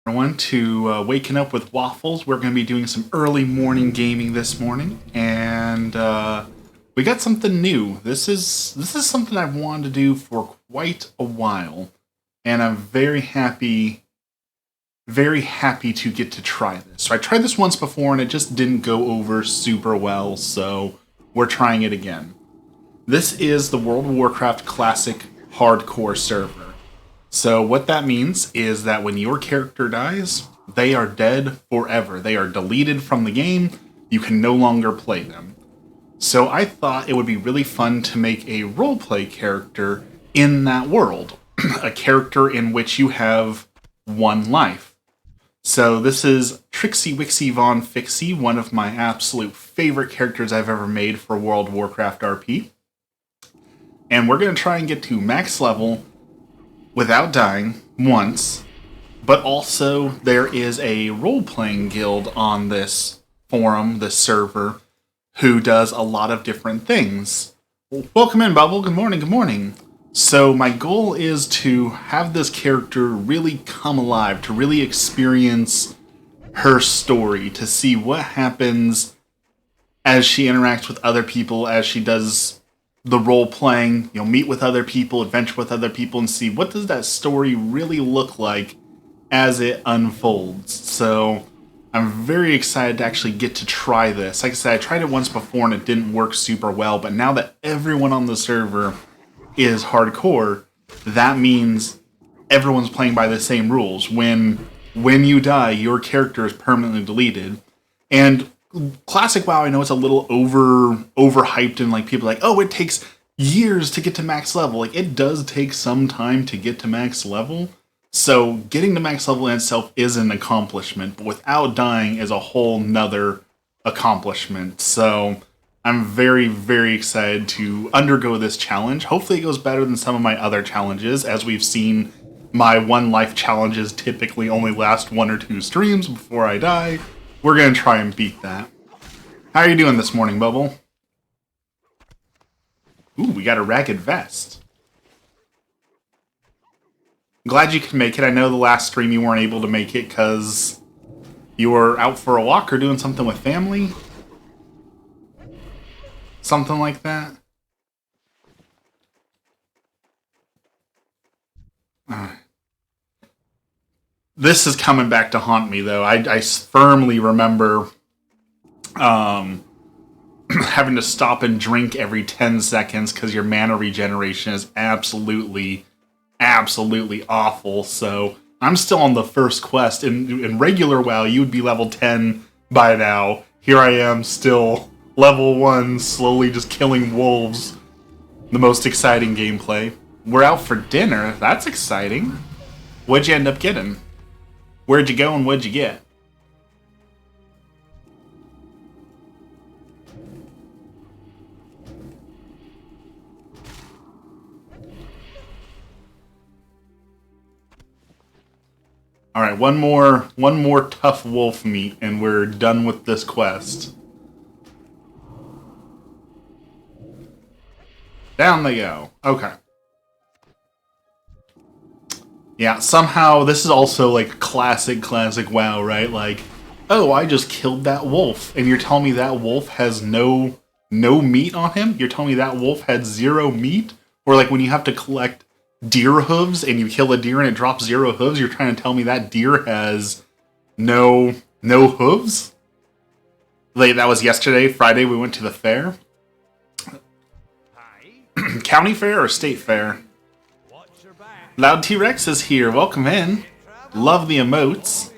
Everyone to Waking Up with Waffles. We're going to be doing some early morning gaming this morning, and we got something new. This is something I've wanted to do for quite a while, and I'm very happy to get to try this. So I tried this once before, and it just didn't go over super well, so we're trying it again. This is the World of Warcraft Classic Hardcore server. So what that means is that when your character dies, they are dead forever. They are deleted from the game. You can no longer play them. So I thought it would be really fun to make a roleplay character in that world. A character in which you have one life. So this is Trixie, Wixie, Fixie, one of my absolute favorite characters I've ever made for World of Warcraft RP. And we're going to try and get to max level without dying once, but also there is a role-playing guild on this forum, this server, who does a lot of different things. Welcome in, Bubble. Good morning, good morning. So my goal is to have this character really come alive, to really experience her story, to see what happens as she interacts with other people, as she does the role playing, meet with other people, adventure with other people, and see what does that story really look like as it unfolds. So I'm very excited to actually get to try this. Like I said, I tried it once before and it didn't work super well, but now that everyone on the server is hardcore, that means everyone's playing by the same rules. When you die, your character is permanently deleted. And Classic WoW, I know it's a little overhyped, and people are like, oh, it takes years to get to max level. It does take some time to get to max level. So getting to max level in itself is an accomplishment, but without dying is a whole nother accomplishment. So I'm very, very excited to undergo this challenge. Hopefully it goes better than some of my other challenges. As we've seen, my one life challenges typically only last 1 or 2 streams before I die. We're going to try and beat that. How are you doing this morning, Bubble? Ooh, we got a ragged vest. Glad you could make it. I know the last stream you weren't able to make it because you were out for a walk or doing something with family. Something like that. This is coming back to haunt me, though. I firmly remember having to stop and drink every 10 seconds because your mana regeneration is absolutely awful. So I'm still on the first quest. In regular WoW, you would be level 10 by now. Here I am, still level 1, slowly just killing wolves. The most exciting gameplay. We're out for dinner. That's exciting. What'd you end up getting? Where'd you go and what'd you get? Alright, one more tough wolf meat and we're done with this quest. Down they go. Okay. Yeah, somehow this is also classic WoW, right? Oh, I just killed that wolf, and you're telling me that wolf has no meat on him? You're telling me that wolf had 0 meat? Or when you have to collect deer hooves and you kill a deer and it drops 0 hooves, you're trying to tell me that deer has no hooves? That was yesterday, Friday, we went to the fair. County fair or state fair? Loud T-Rex is here. Welcome in. Love the emotes.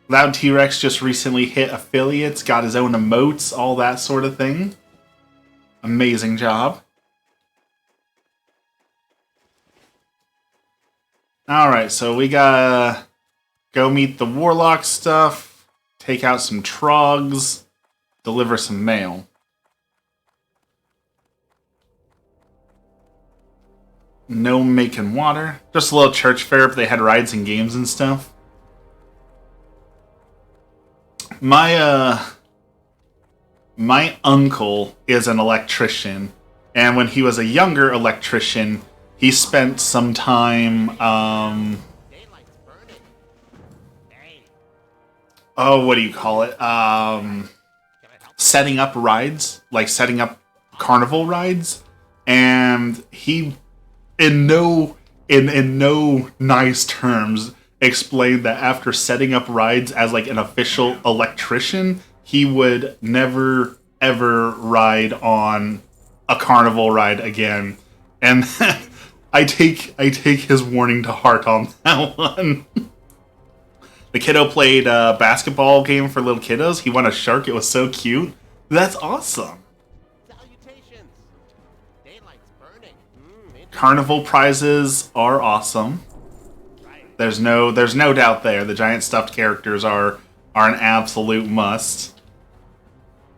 Loud T-Rex just recently hit affiliates, got his own emotes, all that sort of thing. Amazing job. Alright, so we gotta go meet the warlock stuff, take out some trogs, deliver some mail. No making water. Just a little church fair if they had rides and games and stuff. My uncle is an electrician, and when he was a younger electrician, he spent some time, oh, what do you call it? Setting up rides, like setting up carnival rides, and he, in no nice terms, explained that after setting up rides as like an official electrician, he would never ever ride on a carnival ride again. And I take his warning to heart on that one. The kiddo played a basketball game for little kiddos. He won a shark. It was so cute. That's awesome. Salutations. Daylight's burning. Carnival prizes are awesome. There's no doubt there. The giant stuffed characters are an absolute must.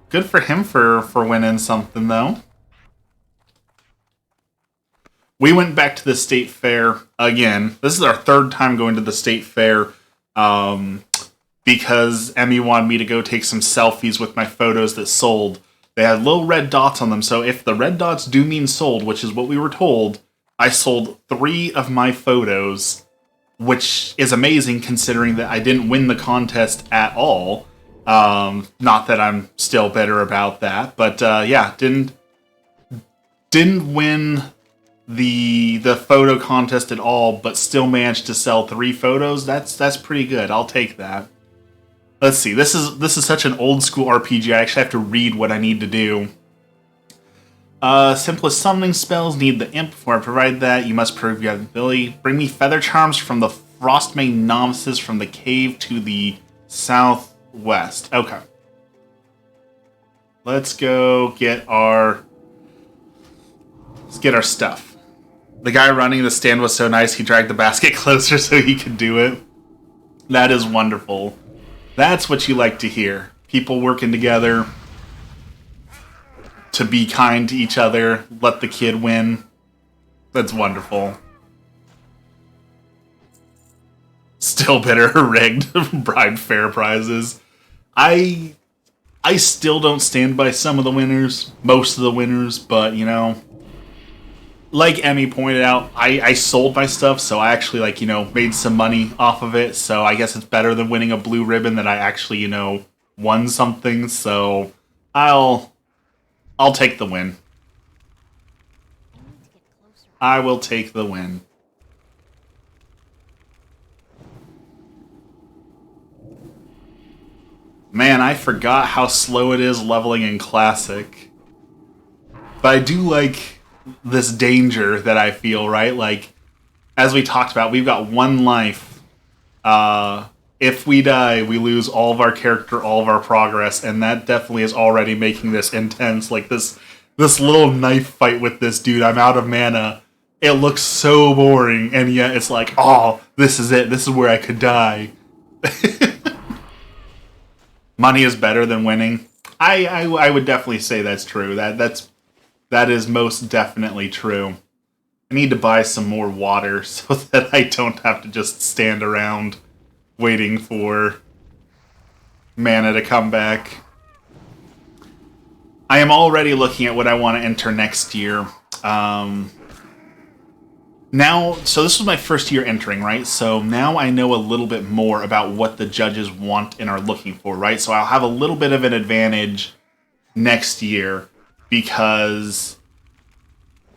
Good for him for winning something though. We went back to the state fair again. This is our third time going to the state fair. Because Emmy wanted me to go take some selfies with my photos that sold. They had little red dots on them, so if the red dots do mean sold, which is what we were told, I sold 3 of my photos, which is amazing considering that I didn't win the contest at all. Not that I'm still bitter about that, but yeah, didn't win the photo contest at all, but still managed to sell 3 photos. That's pretty good. I'll take that. Let's see. This is such an old school RPG. I actually have to read what I need to do. Simplest summoning spells need the imp. Before I provide that, you must prove you have the ability. Bring me feather charms from the Frostmane novices from the cave to the southwest. Okay. Let's go get our stuff. The guy running the stand was so nice, he dragged the basket closer so he could do it. That is wonderful. That's what you like to hear. People working together to be kind to each other, let the kid win. That's wonderful. Still bitter, rigged bride fair prizes. I still don't stand by some of the winners, most of the winners, but you know, like Emmy pointed out, I sold my stuff, so I actually, like, you know, made some money off of it, so I guess it's better than winning a blue ribbon that I actually, you know, won something, so I'll take the win. I will take the win. Man, I forgot how slow it is leveling in Classic. But I do like this danger that I feel, right? Like, as we talked about, we've got 1 life. If we die, we lose all of our character, all of our progress, and that definitely is already making this intense. Like, this little knife fight with this dude, I'm out of mana. It looks so boring, and yet it's like, oh, this is it. This is where I could die. Money is better than winning. I would definitely say that's true. That is most definitely true. I need to buy some more water so that I don't have to just stand around waiting for mana to come back. I am already looking at what I want to enter next year. Now, so this was my first year entering, right? So now I know a little bit more about what the judges want and are looking for, right? So I'll have a little bit of an advantage next year because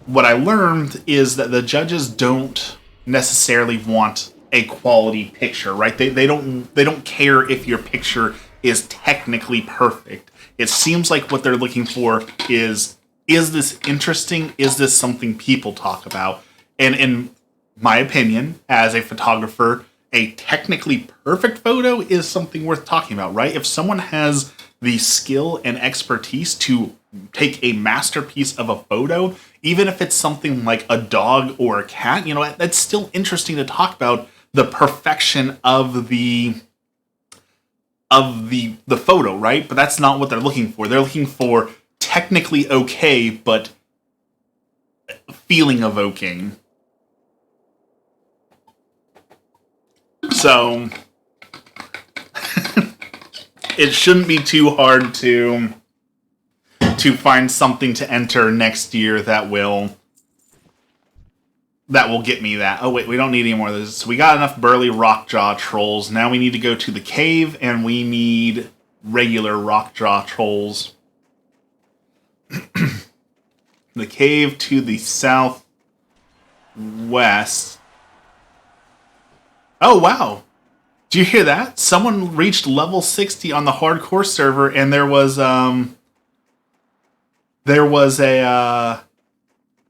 what I learned is that the judges don't necessarily want a quality picture, right? They don't care if your picture is technically perfect. It seems like what they're looking for is this interesting? Is this something people talk about? And in my opinion, as a photographer, a technically perfect photo is something worth talking about, right? If someone has the skill and expertise to take a masterpiece of a photo, even if it's something like a dog or a cat, you know, that's still interesting to talk about the perfection of the photo, right? But that's not what they're looking for. They're looking for technically okay, but feeling evoking. So it shouldn't be too hard to find something to enter next year that will that will get me that. Oh wait, we don't need any more of those. So we got enough burly rockjaw trolls. Now we need to go to the cave, and we need regular rockjaw trolls. The cave to the southwest. Oh wow! Do you hear that? Someone reached level 60 on the hardcore server, and there was a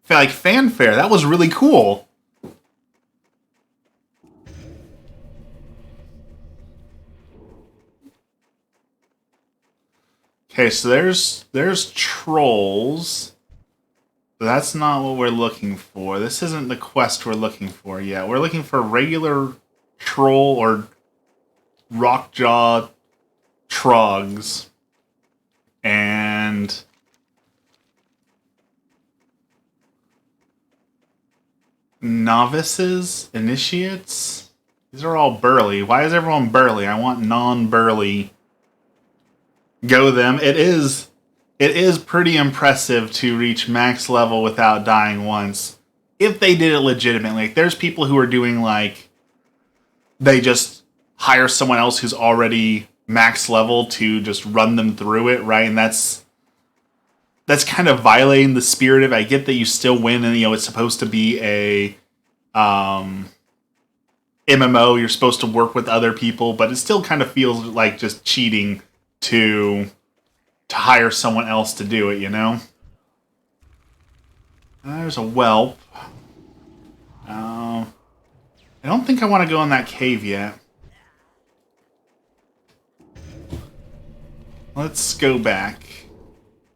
like fanfare. That was really cool. Okay, so there's trolls. But that's not what we're looking for. This isn't the quest we're looking for yet. We're looking for regular troll or rockjaw trogs. And novices, initiates. These are all burly. Why is everyone burly? I want non-burly. Go them. It is pretty impressive to reach max level without dying once. If they did it legitimately. Like, there's people who are doing, like, they just hire someone else who's already max level to just run them through it, right? And that's kind of violating the spirit of it. I get that you still win, and, it's supposed to be a MMO. You're supposed to work with other people, but it still kind of feels like just cheating to hire someone else to do it, There's a whelp. I don't think I want to go in that cave yet. Let's go back.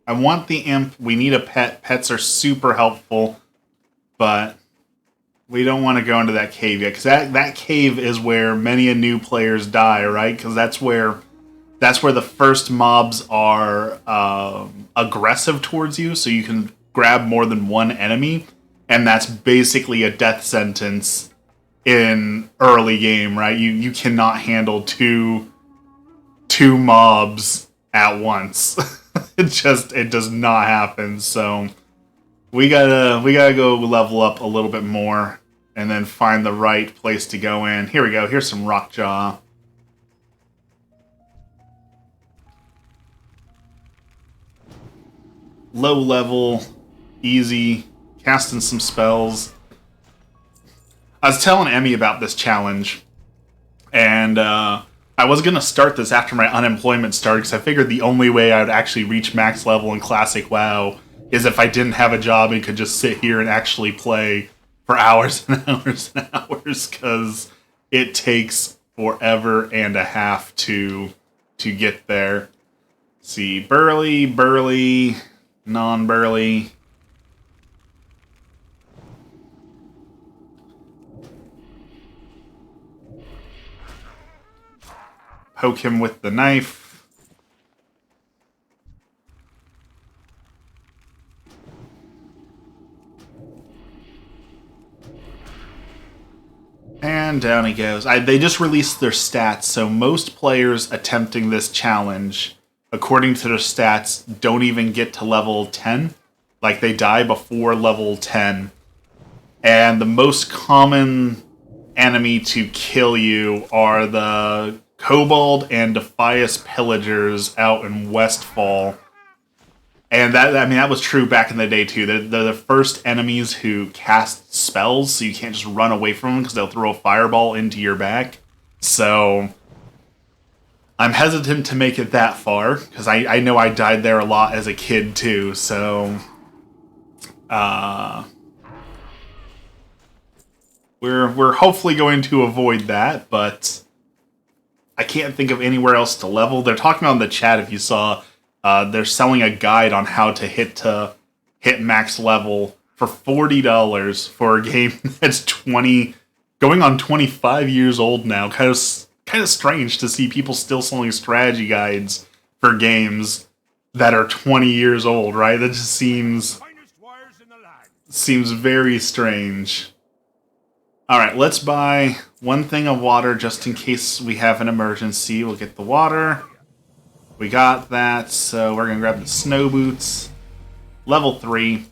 I want the imp. We need a pet. Pets are super helpful, but we don't want to go into that cave yet, because that cave is where many new players die, right? Because that's where the first mobs are aggressive towards you, so you can grab more than one enemy, and that's basically a death sentence in early game, right? You cannot handle two mobs at once. It does not happen. So we gotta go level up a little bit more, and then find the right place to go in. Here we go. Here's some rockjaw. Low level, easy, casting some spells. I was telling Emmy about this challenge, and I was going to start this after my unemployment started, because I figured the only way I would actually reach max level in Classic WoW is if I didn't have a job and could just sit here and actually play for hours and hours and hours, because it takes forever and a half to get there. See, burly, non-burly. Poke him with the knife. And down he goes. They just released their stats, so most players attempting this challenge, according to their stats, don't even get to level 10. Like, they die before level 10. And the most common enemy to kill you are the Kobold and Defias Pillagers out in Westfall. And that was true back in the day, too. They're the first enemies who cast spells, so you can't just run away from them, because they'll throw a fireball into your back. So I'm hesitant to make it that far, because I know I died there a lot as a kid, too. So we're hopefully going to avoid that, but I can't think of anywhere else to level. They're talking about in the chat, if you saw, they're selling a guide on how to hit max level for $40 for a game that's going on 25 years old now. Kind of strange to see people still selling strategy guides for games that are 20 years old, right? That just seems very strange. Alright, let's buy one thing of water just in case we have an emergency. We'll get the water. We got that, so we're going to grab the snow boots. Level 3.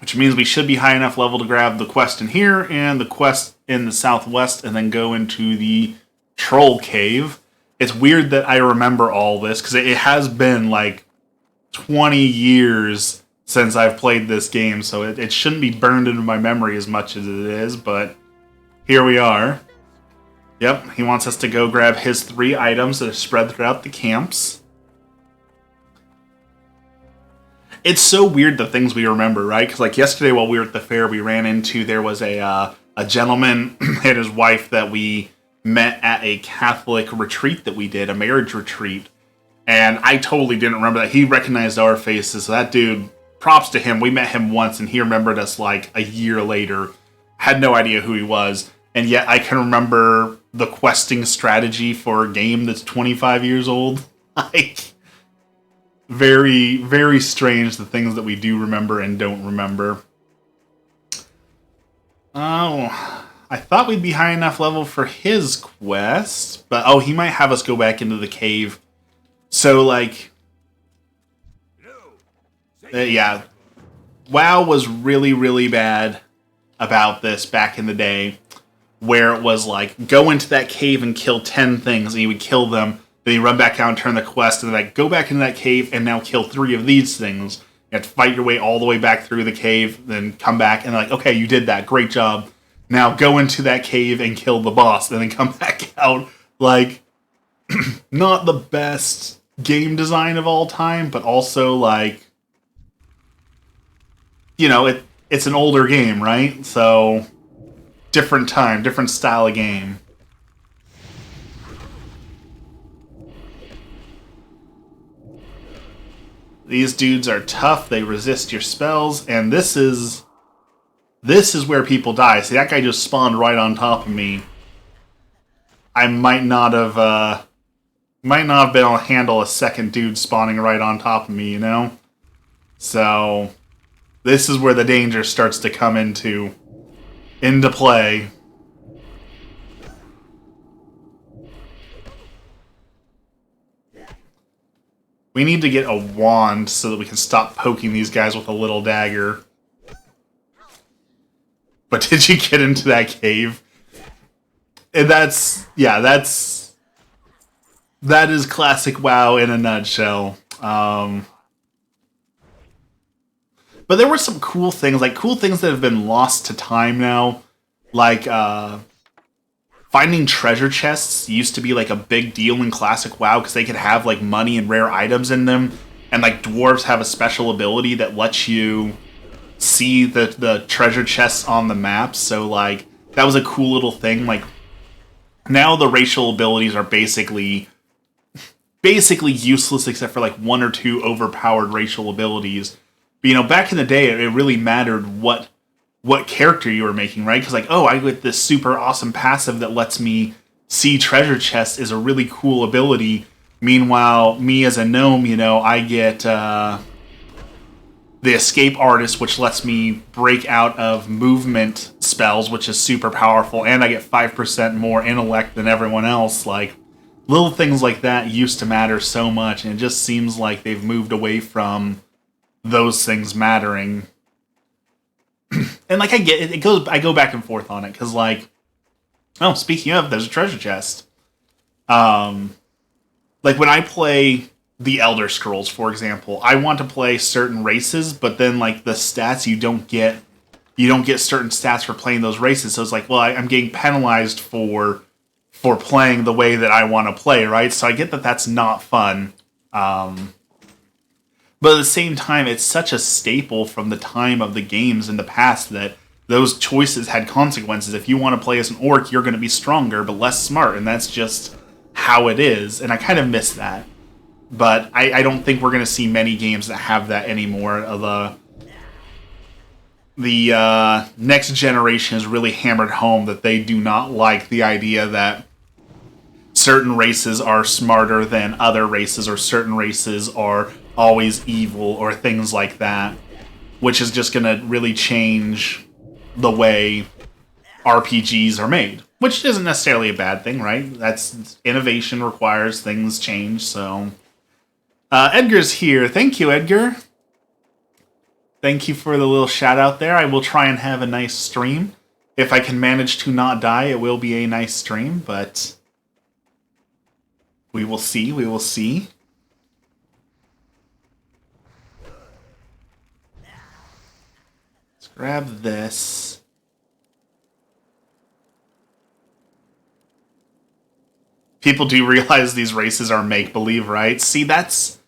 which means we should be high enough level to grab the quest in here and the quest in the southwest and then go into the troll cave. It's weird that I remember all this because it has been like 20 years since I've played this game, so it shouldn't be burned into my memory as much as it is, but here we are. Yep, he wants us to go grab his 3 items that are spread throughout the camps. It's so weird the things we remember, right? Because like yesterday while we were at the fair, we ran into, there was a gentleman and his wife that we met at a Catholic retreat that we did, a marriage retreat. And I totally didn't remember that. He recognized our faces. So that dude, props to him. We met him once and he remembered us like a year later. Had no idea who he was. And yet I can remember the questing strategy for a game that's 25 years old. Like, very, very strange the things that we do remember and don't remember. Oh, I thought we'd be high enough level for his quest. But, oh, he might have us go back into the cave. So, like, yeah. WoW was really, really bad about this back in the day. Where it was like, go into that cave and kill 10 things, and you would kill them. Then you run back out and turn the quest, and then like, go back into that cave and now kill 3 of these things. You have to fight your way all the way back through the cave, then come back, and like, okay, you did that, great job. Now go into that cave and kill the boss, and then come back out. Like, not the best game design of all time, but also like, you know, it's an older game, right? So, different time, different style of game. These dudes are tough, they resist your spells, and this is where people die. See, that guy just spawned right on top of me. I might not have been able to handle a second dude spawning right on top of me, you know? So, this is where the danger starts to come into play. We need to get a wand so that we can stop poking these guys with a little dagger. But did you get into that cave? And that is classic WoW in a nutshell. But there were some cool things that have been lost to time now. Like, finding treasure chests used to be like a big deal in classic WoW because they could have like money and rare items in them. And like dwarves have a special ability that lets you see the treasure chests on the map. So like, that was a cool little thing. Like, now the racial abilities are basically useless except for like 1 or 2 overpowered racial abilities. But, you know, back in the day, it really mattered what character you were making, right? Because, like, oh, I get this super awesome passive that lets me see treasure chests is a really cool ability. Meanwhile, me as a gnome, you know, I get the escape artist, which lets me break out of movement spells, which is super powerful, and I get 5% more intellect than everyone else. Like, little things like that used to matter so much, and it just seems like they've moved away from those things mattering. And like, I get it, I go back and forth on it, because like, oh, speaking of, there's a treasure chest. Like when I play the Elder Scrolls, for example, I want to play certain races, but then like the stats you don't get certain stats for playing those races. So it's like, well, I'm getting penalized for playing the way that I want to play, right? So I get that that's not fun. But at the same time, it's such a staple from the time of the games in the past that those choices had consequences. If you want to play as an orc, you're going to be stronger but less smart, and that's just how it is. And I kind of miss that. But I don't think we're going to see many games that have that anymore. The next generation has really hammered home that they do not like the idea that certain races are smarter than other races, or certain races are always evil, or things like that, which is just going to really change the way RPGs are made, which isn't necessarily a bad thing, right? That's innovation requires things change. So Edgar's here. Thank you, Edgar. Thank you for the little shout out there. I will try and have a nice stream. If I can manage to not die, it will be a nice stream, but we will see. We will see. Let's grab this. People do realize these races are make-believe, right? See, that's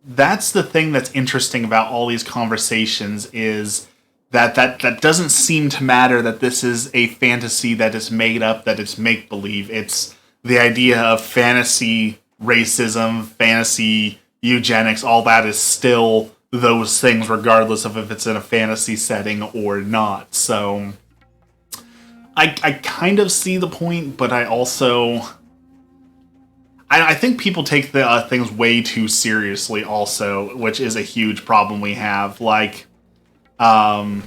the thing that's interesting about all these conversations is that doesn't seem to matter that this is a fantasy that is made up, that it's make-believe. It's the idea of fantasy racism, fantasy eugenics, all that is still those things regardless of if it's in a fantasy setting or not. So I kind of see the point, but I also... I think people take the things way too seriously also, which is a huge problem we have. Like, Starfield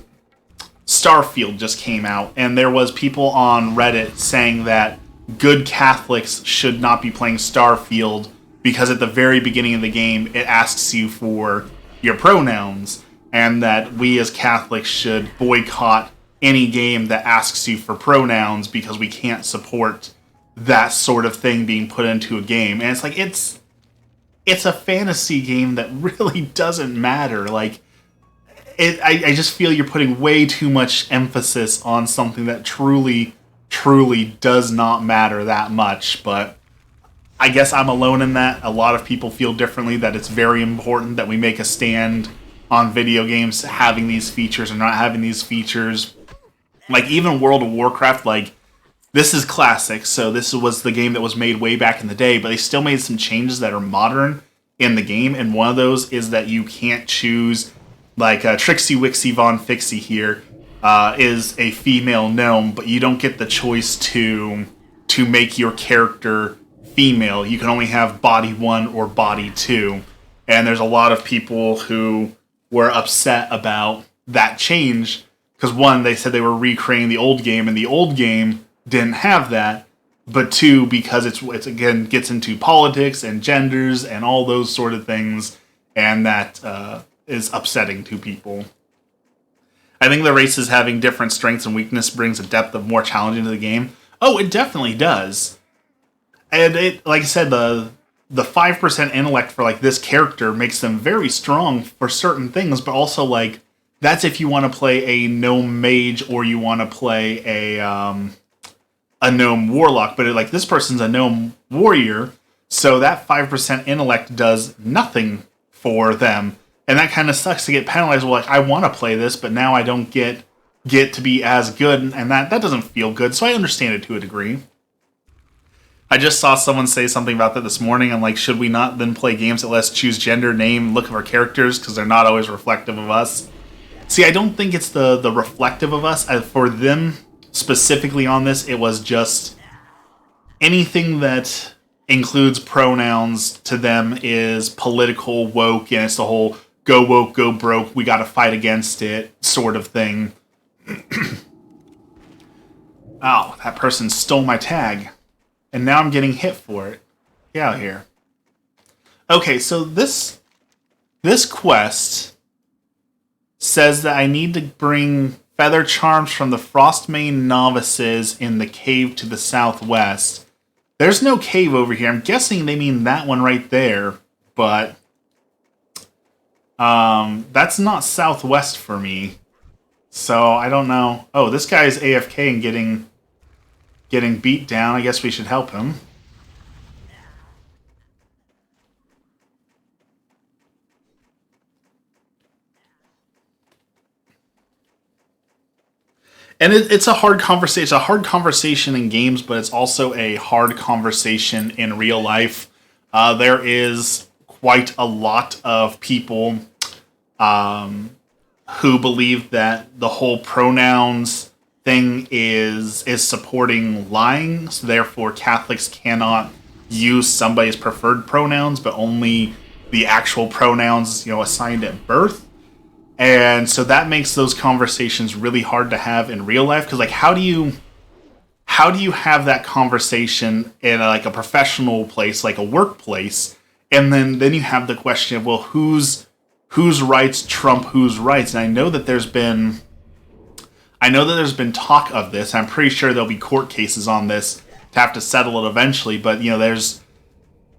just came out, and there was people on Reddit saying that good Catholics should not be playing Starfield because at the very beginning of the game, it asks you for your pronouns, and that we as Catholics should boycott any game that asks you for pronouns because we can't support that sort of thing being put into a game. And it's like, it's a fantasy game that really doesn't matter. Like, I just feel you're putting way too much emphasis on something that truly does not matter that much. But I guess I'm alone in that. A lot of people feel differently, that it's very important that we make a stand on video games having these features or not having these features. Like, even World of Warcraft, like, this is classic, so this was the game that was made way back in the day, but they still made some changes that are modern in the game, and one of those is that you can't choose, like, Trixie, Wixie, Fixie here is a female gnome, but you don't get the choice to make your character female. You can only have body 1 or body 2, and there's a lot of people who were upset about that change, because one, they said they were recreating the old game, and the old game didn't have that, but two, because it's again gets into politics and genders and all those sort of things, and that is upsetting to people. I think the races having different strengths and weakness brings a depth of more challenging to the game. Oh, it definitely does. And it, like I said, the 5% intellect for like this character makes them very strong for certain things, but also like that's if you want to play a gnome mage or you want to play a gnome warlock, but like this person's a gnome warrior, so that 5% intellect does nothing for them, and that kind of sucks to get penalized. Well, like, I want to play this, but now I don't get to be as good, and that doesn't feel good, so I understand it to a degree. I just saw someone say something about that this morning. I'm like, should we not then play games that let us choose gender, name, look of our characters, because they're not always reflective of us? See, I don't think it's the reflective of us. For them, specifically on this, it was just anything that includes pronouns to them is political, woke, and it's the whole go woke, go broke, we gotta fight against it sort of thing. Oh, that person stole my tag, and now I'm getting hit for it. Get out of here. Okay, so this quest says that I need to bring feather charms from the Frostmane novices in the cave to the southwest. There's no cave over here. I'm guessing they mean that one right there, but that's not southwest for me. So I don't know. Oh, this guy is AFK and getting beat down. I guess we should help him. And it's a hard conversation. It's a hard conversation in games, but it's also a hard conversation in real life. There is quite a lot of people who believe that the whole pronouns thing is supporting lying. So therefore, Catholics cannot use somebody's preferred pronouns, but only the actual pronouns, assigned at birth. And so that makes those conversations really hard to have in real life, because like how do you have that conversation in a professional place, like a workplace, and then you have the question of, well, whose whose rights trump whose rights. And I know that there's been talk of this. I'm pretty sure there'll be court cases on this to have to settle it eventually. But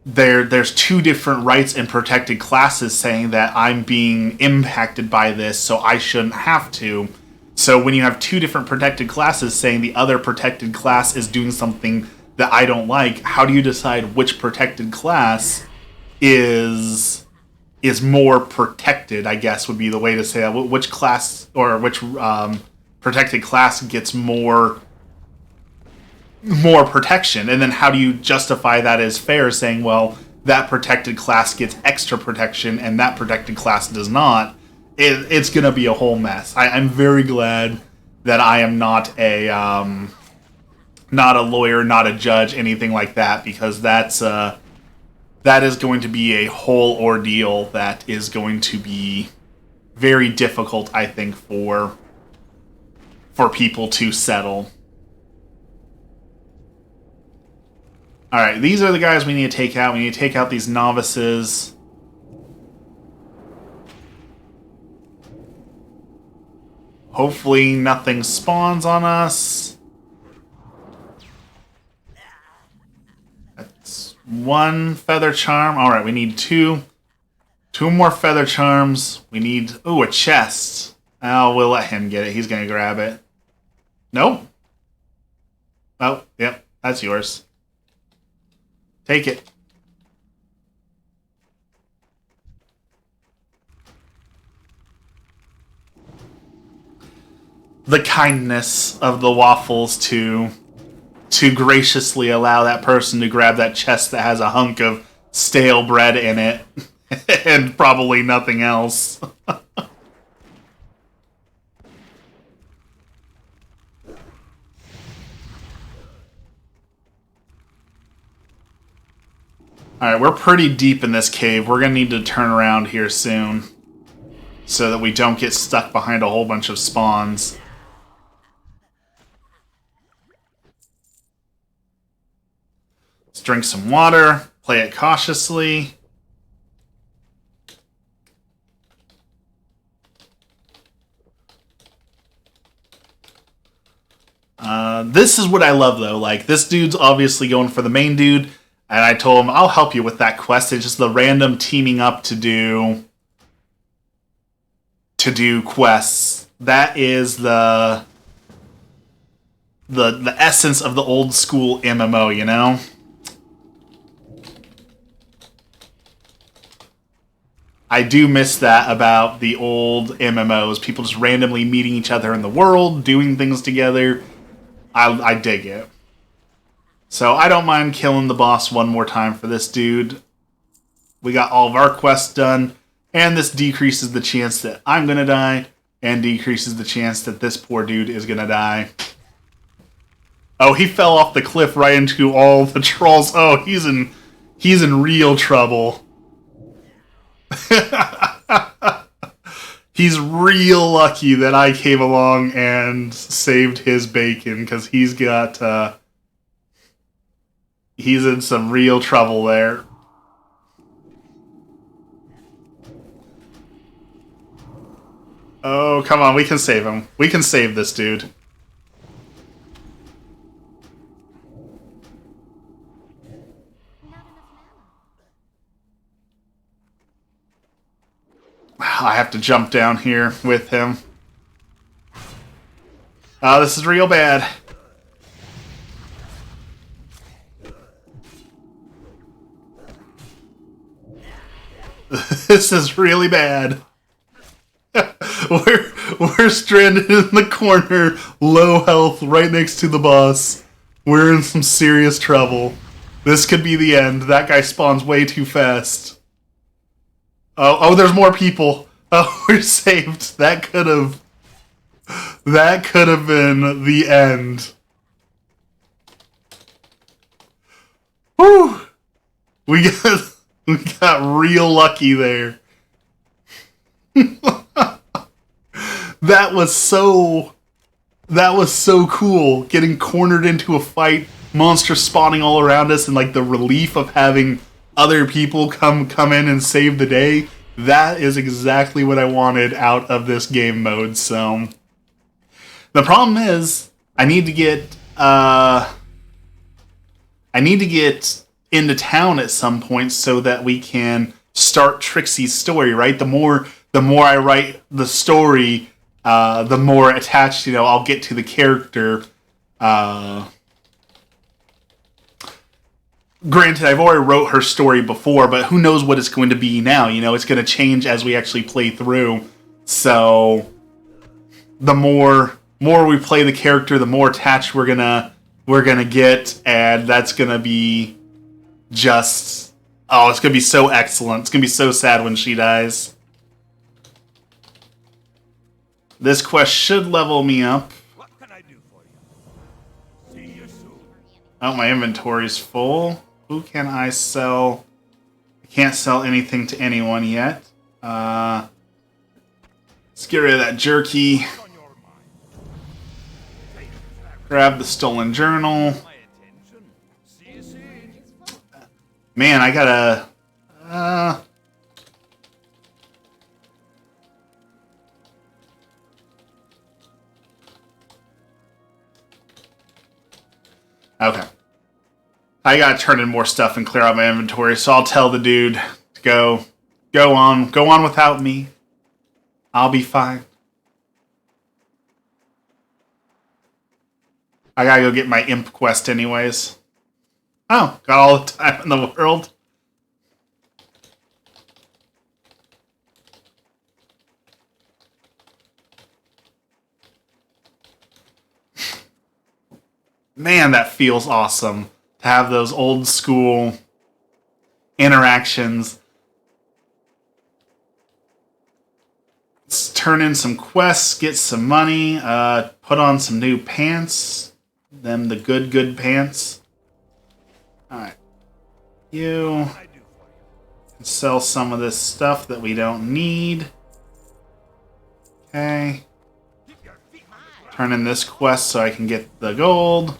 there's two different rights and protected classes saying that I'm being impacted by this, so I shouldn't have to. So when you have two different protected classes saying the other protected class is doing something that I don't like, how do you decide which protected class is more protected, I guess would be the way to say that. Which class or which protected class gets more protection, and then how do you justify that as fair, saying, well, that protected class gets extra protection and that protected class does not? It's going to be a whole mess. I'm very glad that I am not a lawyer, not a judge, anything like that, because that is going to be a whole ordeal that is going to be very difficult, I think, for people to settle. Alright, these are the guys we need to take out. We need to take out these novices. Hopefully nothing spawns on us. That's one feather charm. Alright, we need two. Two more feather charms. We need... Ooh, a chest. Oh, we'll let him get it. He's going to grab it. Nope. Oh, yep. That's yours. Take it. The kindness of the waffles to graciously allow that person to grab that chest that has a hunk of stale bread in it and probably nothing else. Alright, we're pretty deep in this cave. We're going to need to turn around here soon so that we don't get stuck behind a whole bunch of spawns. Let's drink some water, play it cautiously. This is what I love, though. Like, this dude's obviously going for the main dude. And I told him, I'll help you with that quest. It's just the random teaming up to do quests. That is the essence of the old school MMO, you know? I do miss that about the old MMOs. People just randomly meeting each other in the world, doing things together. I dig it. So I don't mind killing the boss one more time for this dude. We got all of our quests done, and this decreases the chance that I'm going to die, and decreases the chance that this poor dude is going to die. Oh, he fell off the cliff right into all the trolls. Oh, he's in real trouble. He's real lucky that I came along and saved his bacon, because he's got... He's in some real trouble there. Oh, come on, we can save him. We can save this dude. I have to jump down here with him. Oh, this is real bad. This is really bad. We're stranded in the corner, low health, right next to the boss. We're in some serious trouble. This could be the end. That guy spawns way too fast. Oh, there's more people. Oh, we're saved. That could have been the end. Whew! We got real lucky there. That was so cool. Getting cornered into a fight, monsters spawning all around us, and like the relief of having other people come in and save the day. That is exactly what I wanted out of this game mode, so... The problem is, I need to get into town at some point so that we can start Trixie's story, right? The more I write the story, the more attached, I'll get to the character. Granted, I've already wrote her story before, but who knows what it's going to be now? It's going to change as we actually play through. So, the more we play the character, the more attached we're gonna get, and that's gonna be just it's gonna be so excellent. It's gonna be so sad when she dies. This quest should level me up. What can I do for you? See you soon. Oh, my inventory's full. Who can I sell? I can't sell anything to anyone yet. Let's get rid of that jerky. On your mind. Grab the stolen journal. My attention. See you soon. Man, I gotta... Okay. I gotta turn in more stuff and clear out my inventory, so I'll tell the dude to go on without me. I'll be fine. I gotta go get my imp quest anyways. Oh, got all the time in the world. Man, that feels awesome to have those old school interactions. Let's turn in some quests, get some money, put on some new pants. Them the good pants. Alright. You sell some of this stuff that we don't need. Okay. Turn in this quest so I can get the gold.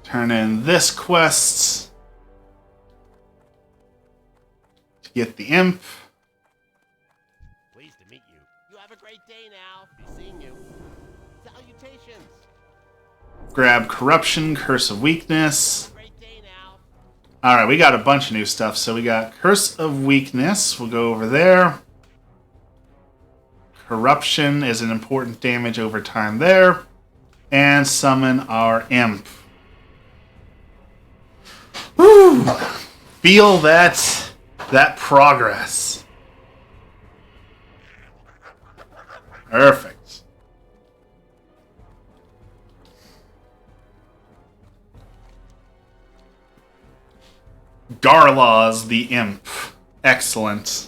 Turn in this quest to get the imp. Pleased to meet you. You have a great day now. Be seeing you. Salutations. Grab corruption, curse of weakness. Great day now. Alright, we got a bunch of new stuff. So we got curse of weakness. We'll go over there. Corruption is an important damage over time there. And summon our imp. Woo! Feel that progress. Perfect. Garla's the imp. Excellent.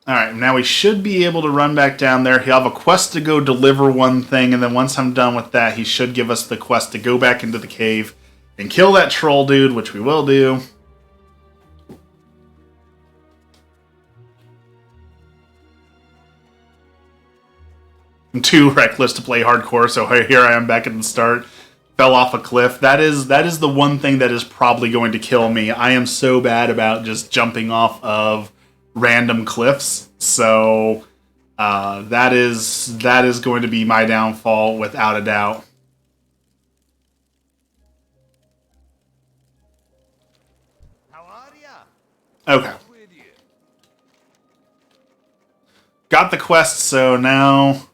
Alright, now we should be able to run back down there. He'll have a quest to go deliver one thing, and then once I'm done with that, he should give us the quest to go back into the cave and kill that troll dude, which we will do. I'm too reckless to play hardcore, so here I am back at the start. Fell off a cliff. That is the one thing that is probably going to kill me. I am so bad about just jumping off of random cliffs, so that is going to be my downfall without a doubt. How are ya? Okay, With you. got the quest, so now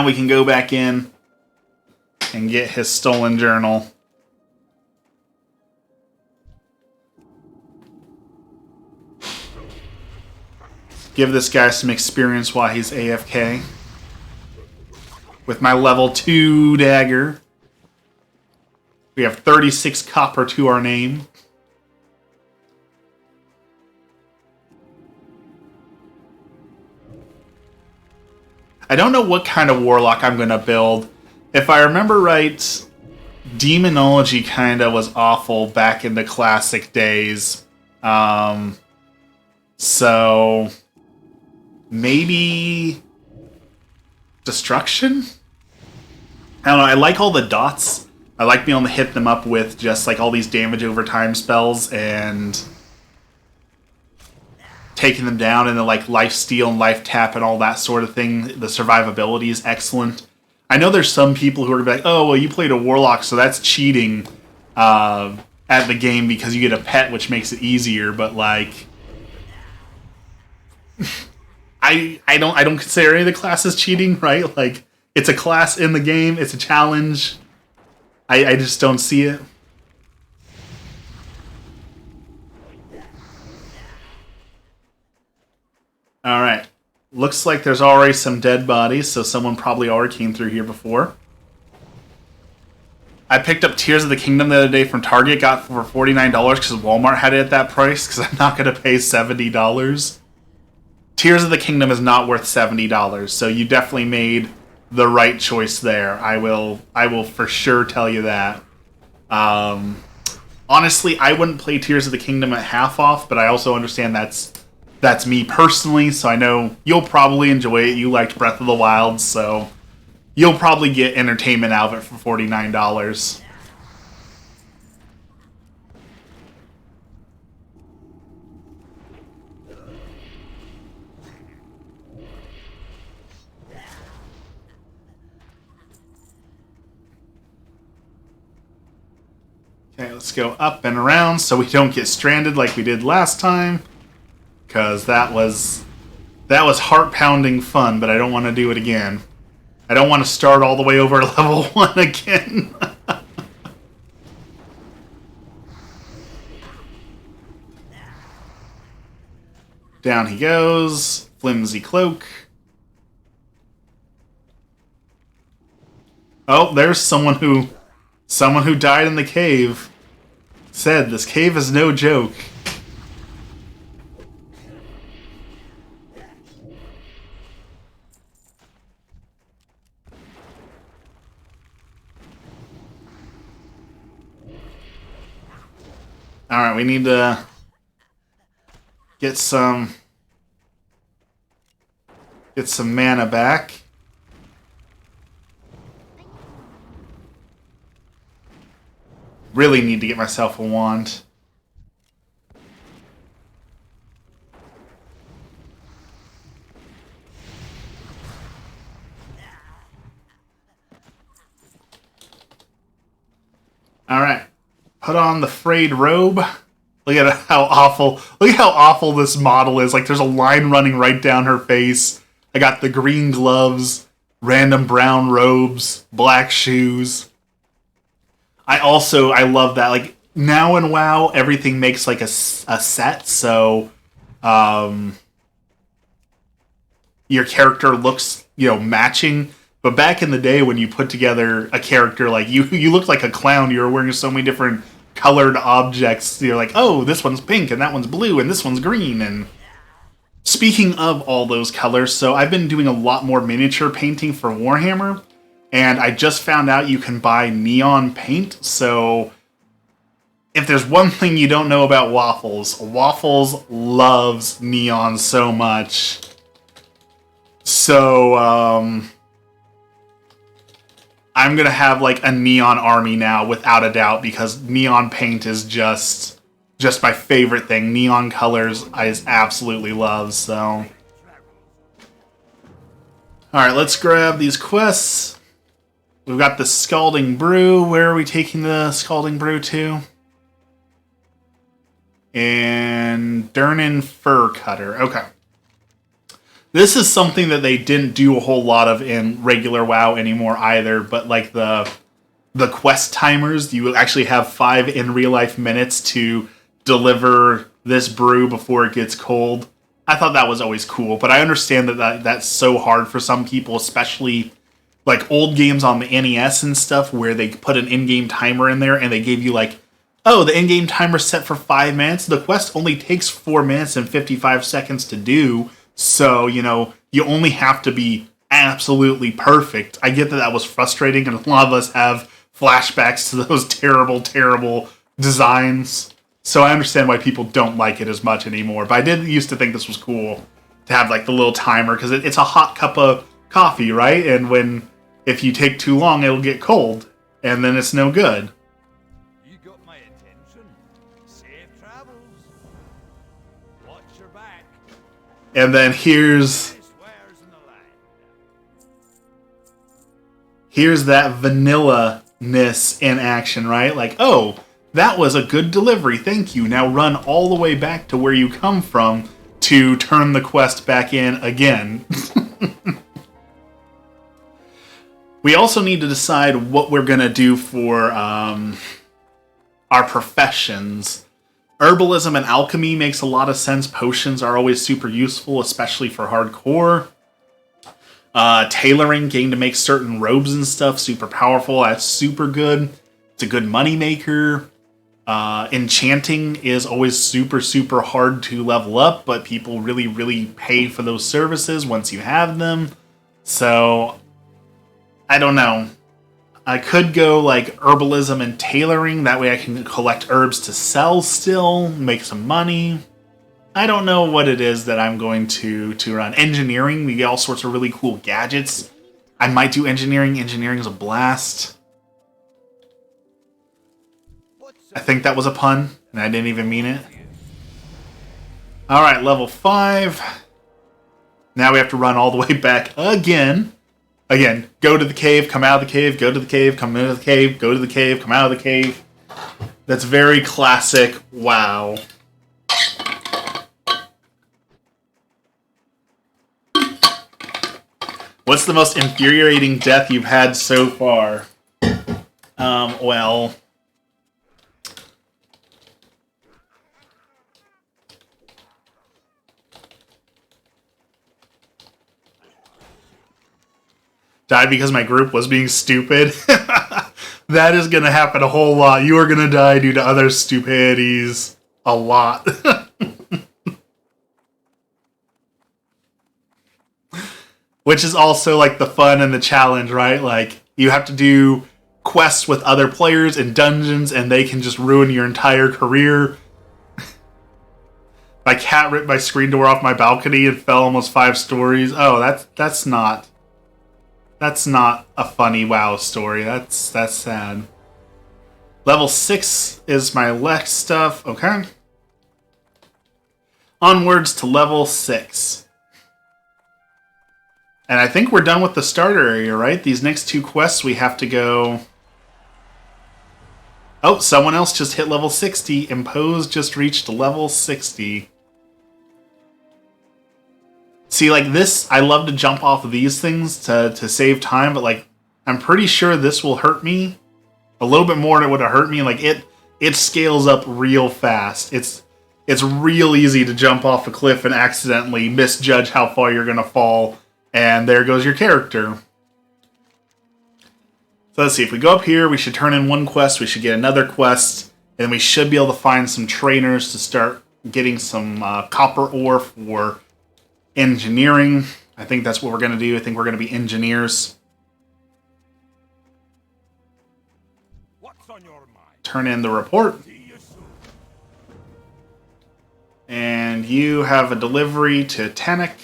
we can go back in and get his stolen journal. Give this guy some experience while he's AFK. With my level 2 dagger. We have 36 copper to our name. I don't know what kind of warlock I'm going to build. If I remember right, demonology kind of was awful back in the classic days. So maybe destruction? I don't know, I like all the dots. I like being able to hit them up with just like all these damage over time spells and taking them down, and then like life steal and life tap and all that sort of thing. The survivability is excellent. I know there's some people who are gonna be like, oh, well, you played a warlock, so that's cheating at the game because you get a pet, which makes it easier. But like, I don't consider any of the classes cheating, right? Like, it's a class in the game, it's a challenge. I just don't see it. Alright. Looks like there's already some dead bodies, so someone probably already came through here before. I picked up Tears of the Kingdom the other day from Target, got for $49 because Walmart had it at that price, because I'm not going to pay $70. Tears of the Kingdom is not worth $70, so you definitely made the right choice there. I will for sure tell you that. Honestly, I wouldn't play Tears of the Kingdom at half off, but I also understand that's me personally, so I know you'll probably enjoy it. You liked Breath of the Wild, so you'll probably get entertainment out of it for $49. Okay, let's go up and around so we don't get stranded like we did last time. Because that was heart-pounding fun, but I don't want to do it again. I don't want to start all the way over level 1 again. Down he goes. Flimsy cloak. Oh, there's someone who died in the cave. Said, this cave is no joke. Alright, we need to get some mana back. Really need to get myself a wand. Alright. Put on the frayed robe. Look at how awful this model is. Like, there's a line running right down her face. I got the green gloves, random brown robes, black shoes. I love that. Like, now in WoW, everything makes like a set, so your character looks, matching. But back in the day when you put together a character, like, you looked like a clown. You were wearing so many different colored objects. You're like, oh, this one's pink, and that one's blue, and this one's green. And speaking of all those colors, so I've been doing a lot more miniature painting for Warhammer, and I just found out you can buy neon paint. So if there's one thing you don't know about Waffles loves neon so much. So, I'm gonna have like a neon army now, without a doubt, because neon paint is just my favorite thing. Neon colors I just absolutely love, so. Alright, let's grab these quests. We've got the Scalding Brew. Where are we taking the Scalding Brew to? And Durnan Fur Cutter. Okay. This is something that they didn't do a whole lot of in regular WoW anymore either, but like the quest timers, you actually have 5 in real life minutes to deliver this brew before it gets cold. I thought that was always cool, but I understand that that's so hard for some people, especially like old games on the NES and stuff where they put an in-game timer in there and they gave you like, oh, the in-game timer's set for 5 minutes. The quest only takes 4 minutes and 55 seconds to do. So, you only have to be absolutely perfect. I get that was frustrating, and a lot of us have flashbacks to those terrible, terrible designs. So I understand why people don't like it as much anymore. But I did used to think this was cool. to have like the little timer because it's a hot cup of coffee, right? And if you take too long, it'll get cold, and then it's no good. You got my attention. Safe travels. Watch your back. And then here's Swears in the land. that vanilla-ness in action, right? Like, oh, that was a good delivery, thank you. Now run all the way back to where you come from to turn the quest back in again. We also need to decide what we're going to do for our professions. Herbalism and alchemy makes a lot of sense. Potions are always super useful, especially for hardcore. Tailoring, getting to make certain robes and stuff, super powerful. That's super good. It's a good money maker. Enchanting is always super, super hard to level up, but people really, really pay for those services once you have them. So, I don't know. I could go like herbalism and tailoring. That way I can collect herbs to sell still, make some money. I don't know what it is that I'm going to run. Engineering, we get all sorts of really cool gadgets. I might do engineering. Engineering is a blast. I think that was a pun, and I didn't even mean it. Alright, level 5. Now we have to run all the way back again. Again, go to the cave, come out of the cave, go to the cave, come into the cave, go to the cave, come out of the cave. That's very classic WoW. What's the most infuriating death you've had so far? Well... died because my group was being stupid. That is going to happen a whole lot. You are going to die due to other stupidities a lot. Which is also like the fun and the challenge, right? Like you have to do quests with other players in dungeons and they can just ruin your entire career. My cat ripped my screen door off my balcony and fell almost 5 stories. Oh, that's not a funny WoW story. That's sad. Level 6 is my Lex stuff. Okay. Onwards to level 6. And I think we're done with the starter area, right? These next 2 quests we have to go... Oh, someone else just hit level 60. Impose just reached level 60. See, like this, I love to jump off of these things to save time, but like, I'm pretty sure this will hurt me a little bit more than it would have hurt me. Like, it scales up real fast. It's real easy to jump off a cliff and accidentally misjudge how far you're going to fall, and there goes your character. So let's see, if we go up here, we should turn in 1 quest, we should get another quest, and we should be able to find some trainers to start getting some copper ore for engineering. I think that's what we're going to do. I think we're going to be engineers. What's on your mind? Turn in the report. See you soon. And you have a delivery to Tannic.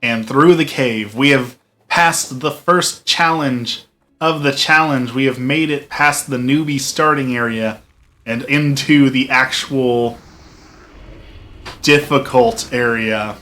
And through the cave. We have passed the first challenge of the challenge. We have made it past the newbie starting area and into the actual difficult area.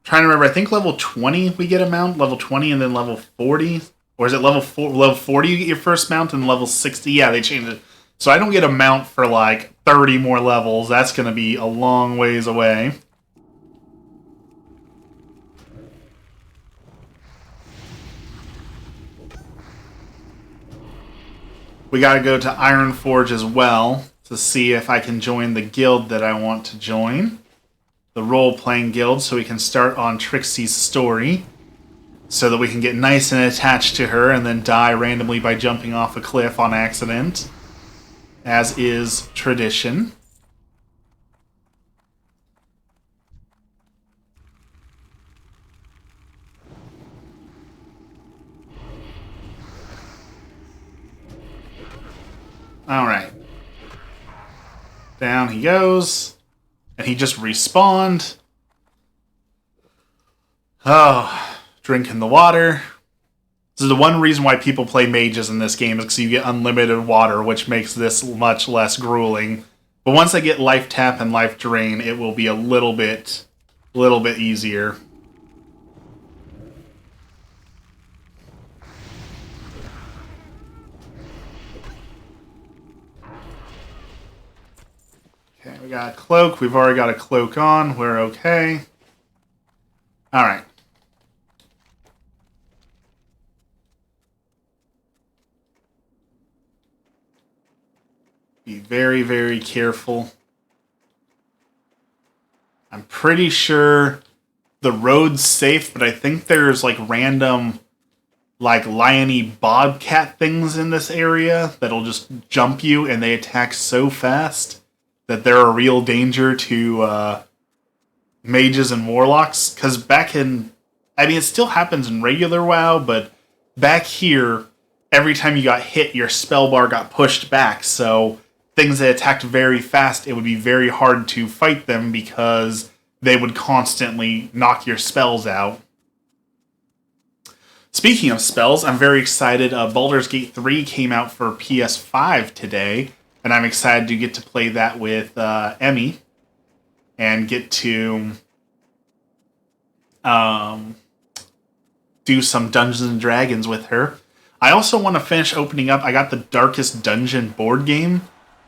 Trying to remember, I think level 20 we get a mount, level 20 and then level 40. Or is it level 40 you get your first mount and level 60? Yeah, they changed it. So I don't get a mount for like 30 more levels. That's going to be a long ways away. We gotta go to Ironforge as well to see if I can join the guild that I want to join. The role-playing guild, so we can start on Trixie's story. So that we can get nice and attached to her and then die randomly by jumping off a cliff on accident. As is tradition. Alright. Down he goes. And he just respawned. Oh, drinking the water. This is the one reason why people play mages in this game, is because you get unlimited water, which makes this much less grueling. But once I get life tap and life drain, it will be a little bit easier. Okay, we got a cloak. We've already got a cloak on. We're okay. Alright. Be very, very careful. I'm pretty sure the road's safe, but I think there's like random like lion-y bobcat things in this area that'll just jump you, and they attack so fast that they're a real danger to mages and warlocks. Because back in... I mean, it still happens in regular WoW, but back here, every time you got hit, your spell bar got pushed back, so things that attacked very fast, it would be very hard to fight them because they would constantly knock your spells out. Speaking of spells, I'm very excited. Baldur's Gate 3 came out for PS5 today, and I'm excited to get to play that with Emmy and get to do some Dungeons and Dragons with her. I also want to finish opening up. I got the Darkest Dungeon board game.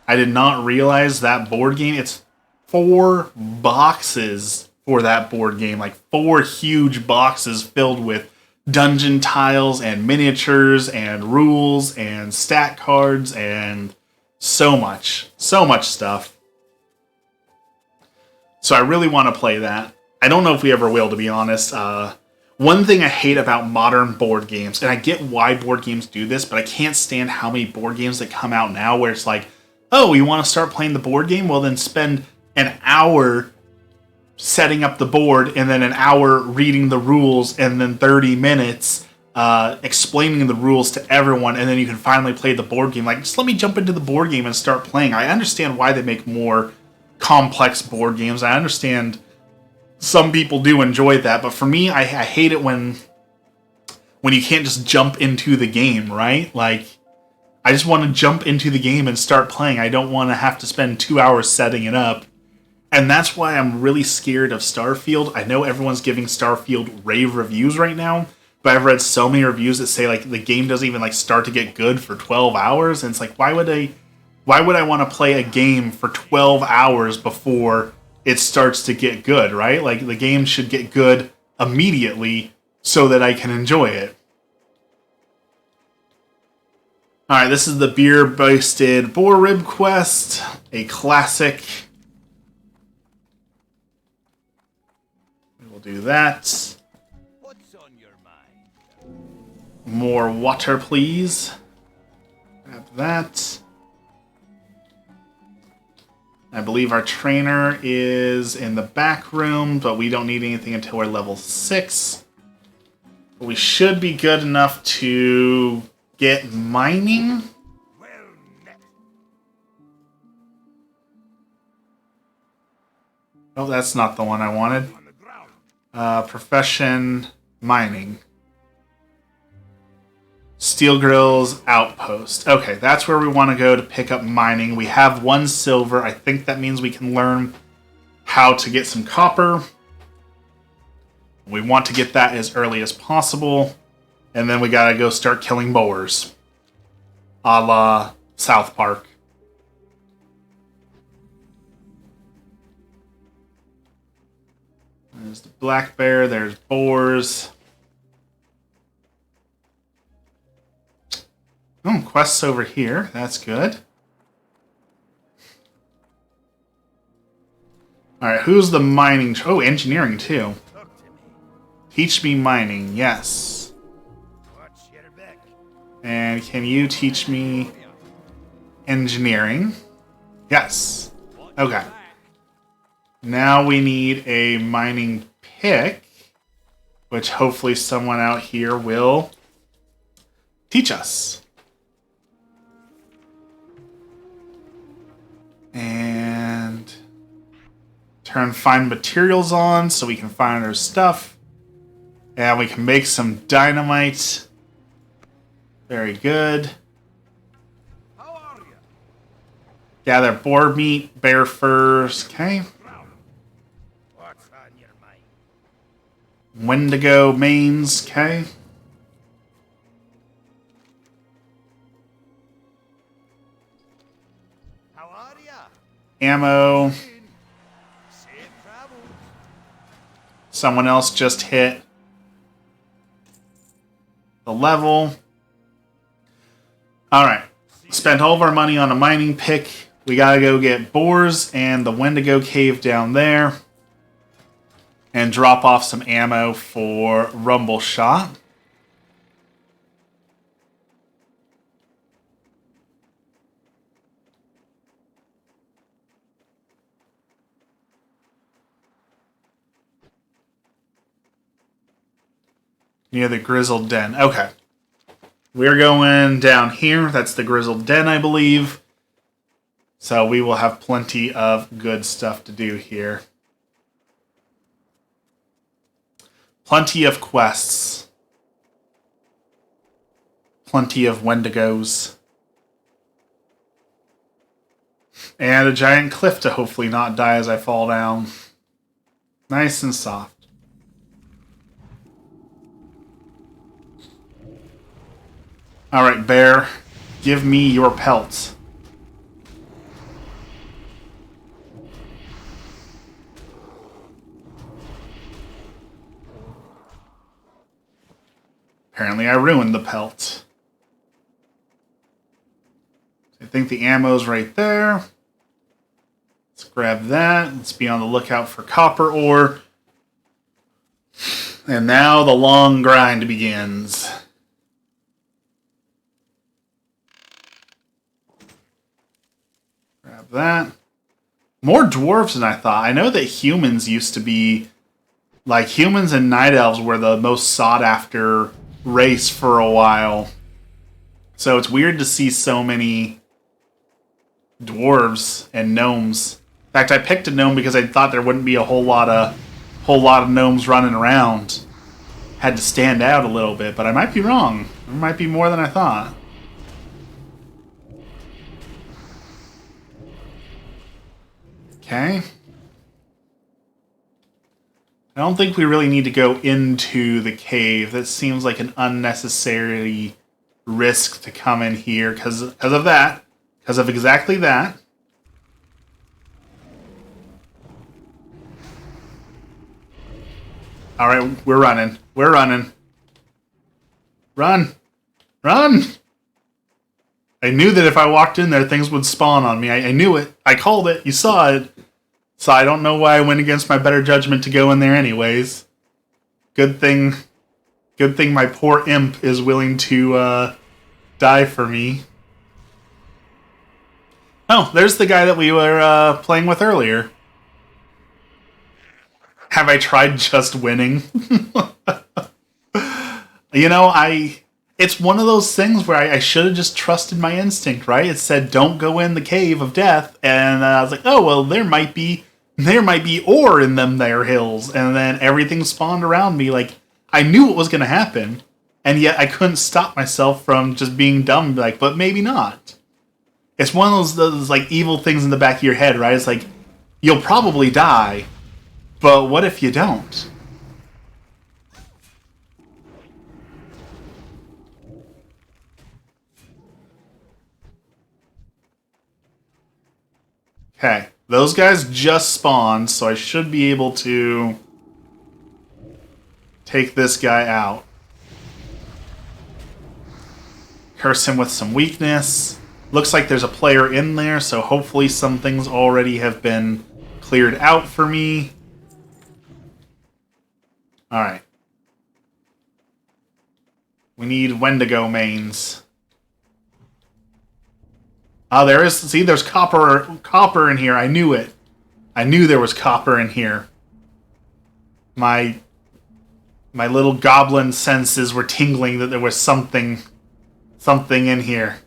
I did not realize that board game. It's 4 boxes for that board game. Like 4 huge boxes filled with dungeon tiles and miniatures and rules and stat cards and so much stuff. So I really want to play that. I don't know if we ever will, to be honest. One thing I hate about modern board games, and I get why board games do this, but I can't stand how many board games that come out now where it's like, oh, you want to start playing the board game? Well, then spend an hour setting up the board, and then an hour reading the rules, and then 30 minutes explaining the rules to everyone, and then you can finally play the board game. Like, just let me jump into the board game and start playing. I understand why they make more complex board games. I understand some people do enjoy that, but for me, I hate it when you can't just jump into the game, right? Like, I just want to jump into the game and start playing. I don't want to have to spend 2 hours setting it up. And that's why I'm really scared of Starfield. I know everyone's giving Starfield rave reviews right now, but I've read so many reviews that say like the game doesn't even like start to get good for 12 hours. And it's like, why would I want to play a game for 12 hours before it starts to get good, right? Like the game should get good immediately so that I can enjoy it. Alright, this is the Beer-Basted Boar Rib Quest, a classic. We'll do that. What's on your mind? More water, please. Grab that. I believe our trainer is in the back room, but we don't need anything until we're level 6. But we should be good enough to get mining. Well met. Oh, that's not the one I wanted. On the ground. Profession mining. Steel Grills Outpost. Okay, that's where we want to go to pick up mining. We have 1 silver. I think that means we can learn how to get some copper. We want to get that as early as possible. And then we gotta go start killing boars. A la South Park. There's the black bear, there's boars. Oh, quests over here. That's good. Alright, who's the mining... Oh, engineering, too. Talk to me. Teach me mining, yes. Watch your back. And can you teach me engineering? Yes. Okay. Now we need a mining pick, which hopefully someone out here will teach us. And turn find materials on so we can find our stuff. And we can make some dynamite. Very good. How are you? Gather boar meat, bear furs. Okay. What's on your mind? Wendigo manes. Okay. How are ya? Ammo. Safe travels. Someone else just hit the level. Alright. Spent all of our money on a mining pick. We gotta go get boars and the Wendigo cave down there. And drop off some ammo for Rumble Shot. Near the Grizzled Den. Okay. We're going down here. That's the Grizzled Den, I believe. So we will have plenty of good stuff to do here. Plenty of quests. Plenty of Wendigos. And a giant cliff to hopefully not die as I fall down. Nice and soft. Alright, bear. Give me your pelts. Apparently I ruined the pelt. I think the ammo's right there. Let's grab that. Let's be on the lookout for copper ore. And now the long grind begins. Grab that. More dwarves than I thought. I know that humans used to be... Like, humans and night elves were the most sought-after race for a while. So it's weird to see so many dwarves and gnomes. In fact, I picked a gnome because I thought there wouldn't be a whole lot of gnomes running around. Had to stand out a little bit, but I might be wrong. There might be more than I thought. Okay. I don't think we really need to go into the cave. That seems like an unnecessary risk to come in here because of that. Because of exactly that. Alright, we're running. We're running. Run! Run! I knew that if I walked in there, things would spawn on me. I knew it. I called it. You saw it. So I don't know why I went against my better judgment to go in there anyways. Good thing my poor imp is willing to die for me. Oh, there's the guy that we were playing with earlier. Have I tried just winning? You know, it's one of those things where I should have just trusted my instinct, right? It said, don't go in the cave of death. And I was like, oh, well, there might be ore in them there hills. And then everything spawned around me. Like, I knew what was going to happen. And yet I couldn't stop myself from just being dumb. Like, but maybe not. It's one of those like, evil things in the back of your head, right? It's like, you'll probably die. But what if you don't? Okay, those guys just spawned, so I should be able to take this guy out. Curse him with some weakness. Looks like there's a player in there, so hopefully some things already have been cleared out for me. Alright. We need Wendigo mains. Oh, there is. See, there's copper in here. I knew it. I knew there was copper in here. My little goblin senses were tingling that there was something in here.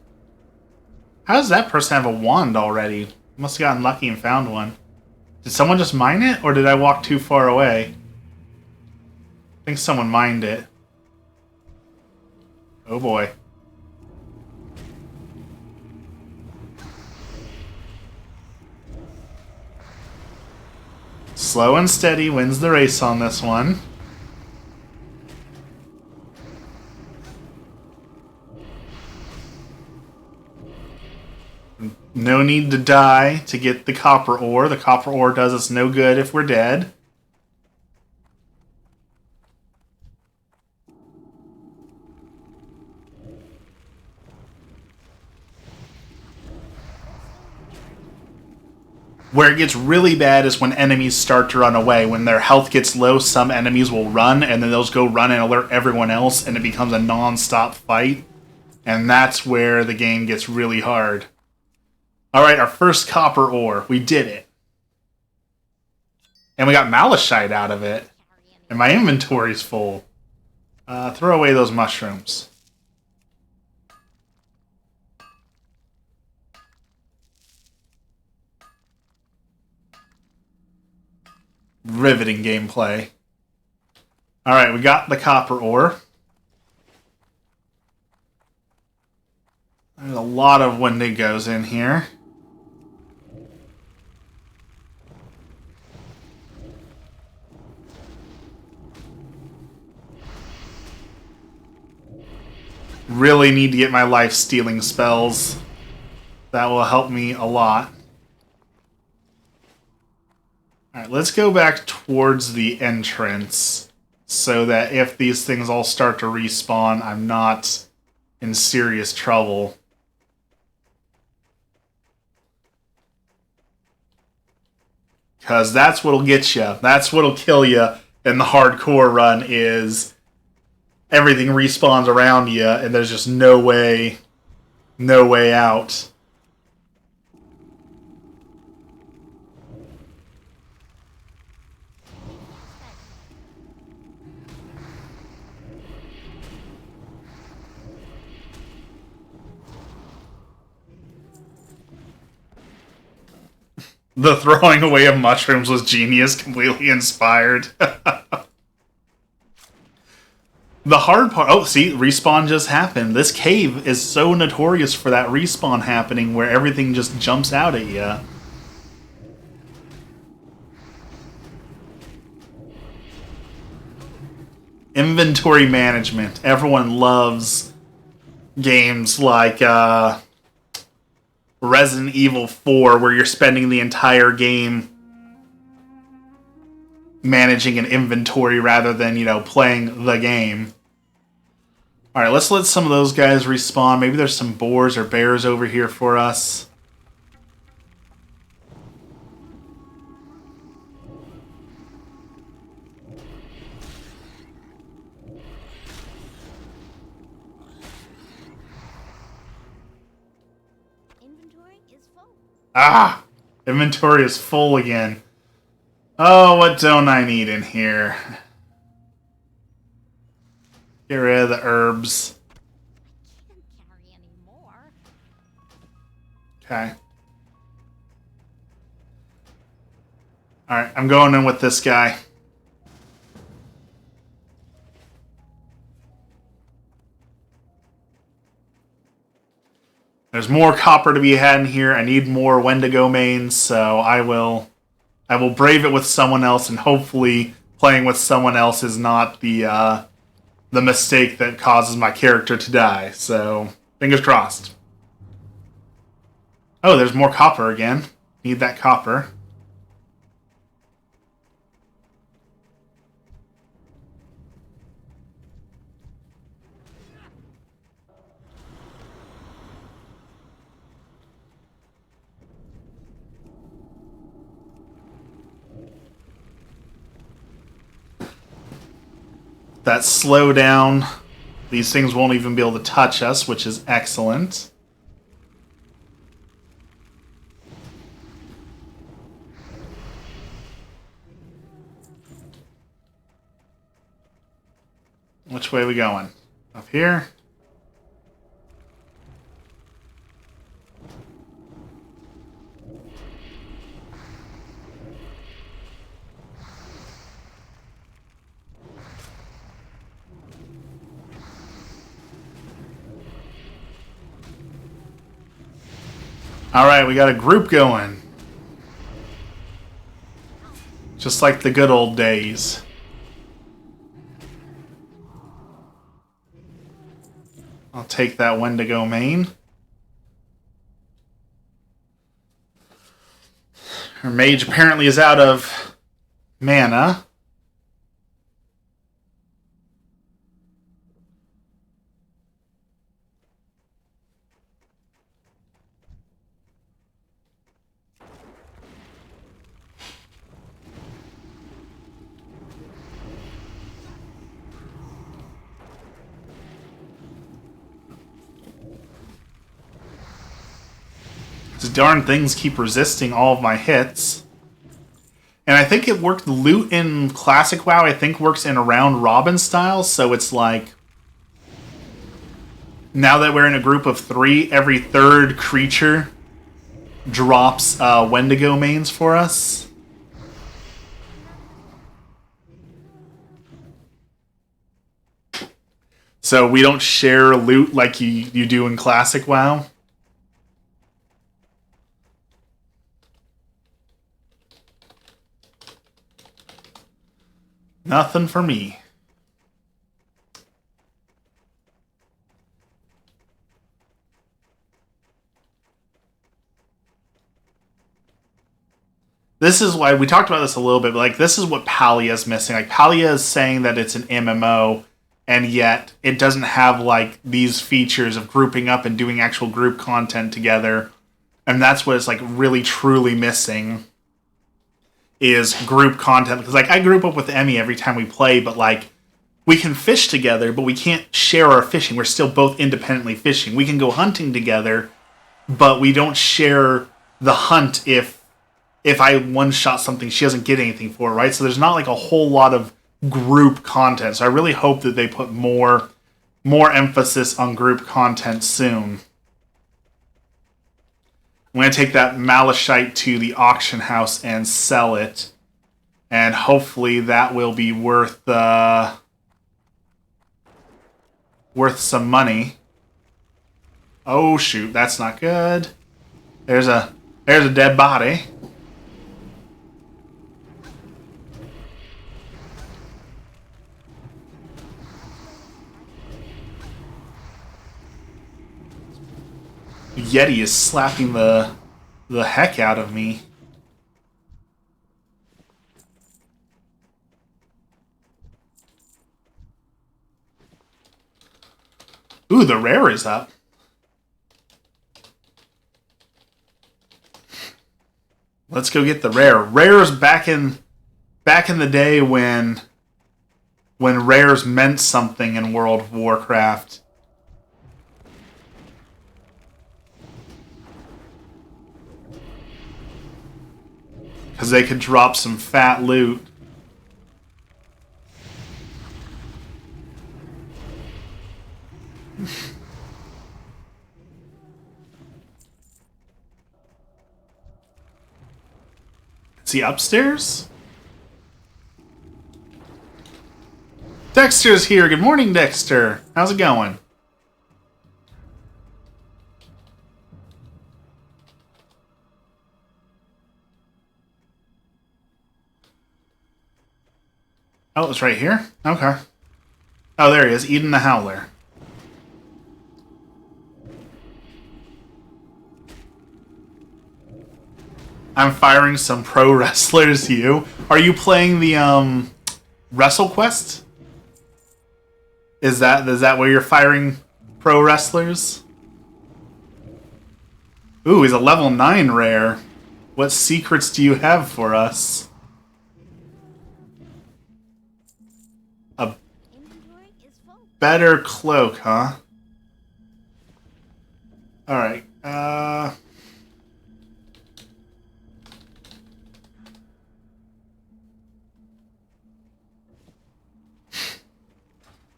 How does that person have a wand already? Must have gotten lucky and found one. Did someone just mine it, or did I walk too far away? I think someone mined it. Oh boy. Slow and steady wins the race on this one. No need to die to get the copper ore. The copper ore does us no good if we're dead. Where it gets really bad is when enemies start to run away. When their health gets low, some enemies will run, and then they'll go run and alert everyone else, and it becomes a non-stop fight. And that's where the game gets really hard. Alright, our first copper ore. We did it. And we got malachite out of it. And my inventory's full. Throw away those mushrooms. Riveting gameplay. Alright, we got the copper ore. There's a lot of Wendigos in here. Really need to get my life stealing spells. That will help me a lot. Alright, let's go back towards the entrance so that if these things all start to respawn, I'm not in serious trouble. Because that's what'll get you. That's what'll kill you in the hardcore run is everything respawns around you and there's just no way out. The throwing away of mushrooms was genius, completely inspired. The hard part... Oh, see, respawn just happened. This cave is so notorious for that respawn happening where everything just jumps out at you. Inventory management. Everyone loves games like Resident Evil 4 where you're spending the entire game managing an inventory rather than, you know, playing the game. Alright, let's let some of those guys respawn. Maybe there's some boars or bears over here for us. Inventory is full. Ah! Inventory is full again. Oh, what don't I need in here? Get rid of the herbs. Can't carry any more. Okay. Alright, I'm going in with this guy. There's more copper to be had in here. I need more Wendigo mains, so I will brave it with someone else, and hopefully playing with someone else is not the mistake that causes my character to die. So, fingers crossed. Oh, there's more copper again. Need that copper. That slow down. These things won't even be able to touch us, which is excellent. Which way are we going? Up here? Alright, we got a group going. Just like the good old days. I'll take that Wendigo main. Our mage apparently is out of mana. These darn things keep resisting all of my hits. And I think it worked. Loot in Classic WoW, I think, works in a round robin style. So it's like, now that we're in a group of 3, every third creature drops Wendigo mains for us. So we don't share loot like you do in Classic WoW. Nothing for me. This is why we talked about this a little bit, but like this is what Palia is missing. Like Palia is saying that it's an MMO, and yet it doesn't have like these features of grouping up and doing actual group content together. And that's what it's like really truly missing. Is group content. Because like I group up with Emmy every time we play, but like we can fish together, but we can't share our fishing. We're still both independently fishing. We can go hunting together, but we don't share the hunt if I one-shot something, she doesn't get anything for it, right? So there's not like a whole lot of group content. So I really hope that they put more emphasis on group content soon. I'm going to take that Malachite to the auction house and sell it. And hopefully that will be worth some money. Oh shoot, that's not good. There's a dead body. Yeti is slapping the heck out of me. Ooh, the rare is up. Let's go get the rare. Rare's back in the day when rares meant something in World of Warcraft. Because they could drop some fat loot. Is he upstairs? Dexter's here. Good morning, Dexter. How's it going? Oh, it's right here? Okay. Oh, there he is. Eden the Howler. I'm firing some pro wrestlers, you. Are you playing the, Wrestle Quest? Is that where you're firing pro wrestlers? Ooh, he's a level 9 rare. What secrets do you have for us? A better cloak, huh? Alright,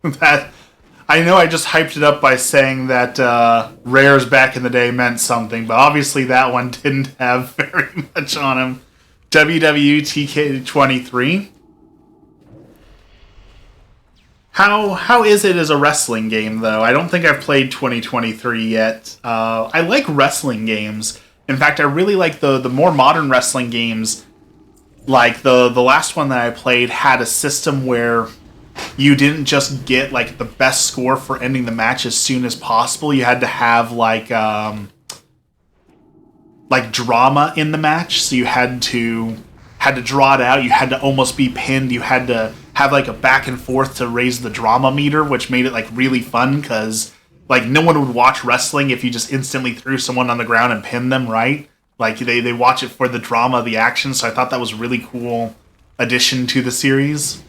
that, I know I just hyped it up by saying that rares back in the day meant something, but obviously that one didn't have very much on him. WWTK23. How is it as a wrestling game, though? I don't think I've played 2023 yet. I like wrestling games. In fact, I really like the more modern wrestling games. Like the last one that I played had a system where you didn't just get like the best score for ending the match as soon as possible. You had to have like drama in the match, so you had to draw it out. You had to almost be pinned. You had to have like a back and forth to raise the drama meter, which made it like really fun because like no one would watch wrestling if you just instantly threw someone on the ground and pinned them, right? Like they watch it for the drama, the action. So I thought that was a really cool addition to the series.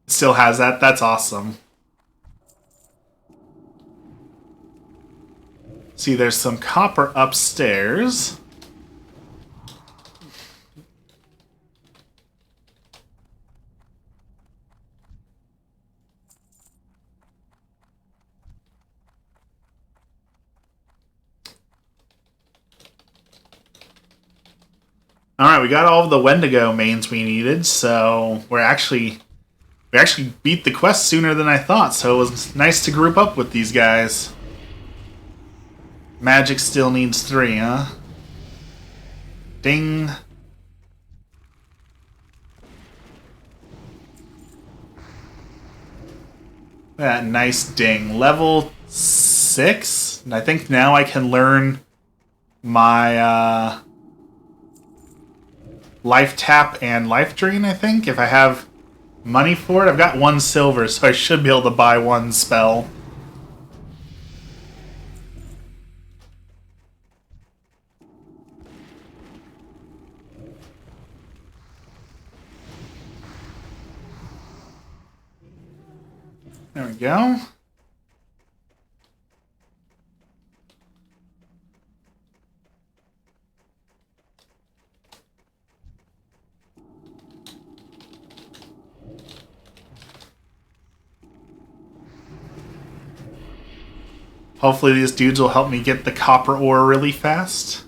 Still has that. That's awesome. See, there's some copper upstairs. Alright, we got all of the Wendigo mains we needed, so we actually beat the quest sooner than I thought, so it was nice to group up with these guys. Magic still needs 3, huh? Ding. That nice ding. Level 6? And I think now I can learn my life tap and life drain, I think, if I have money for it. I've got 1 silver, so I should be able to buy 1 spell. There we go. Hopefully these dudes will help me get the copper ore really fast.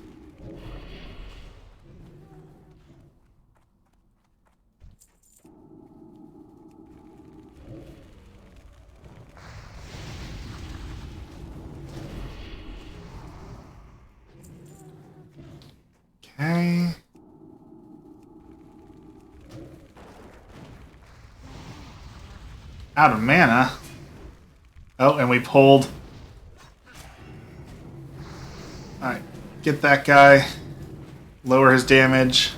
Okay. Out of mana. Oh, and we pulled... Alright, get that guy. Lower his damage.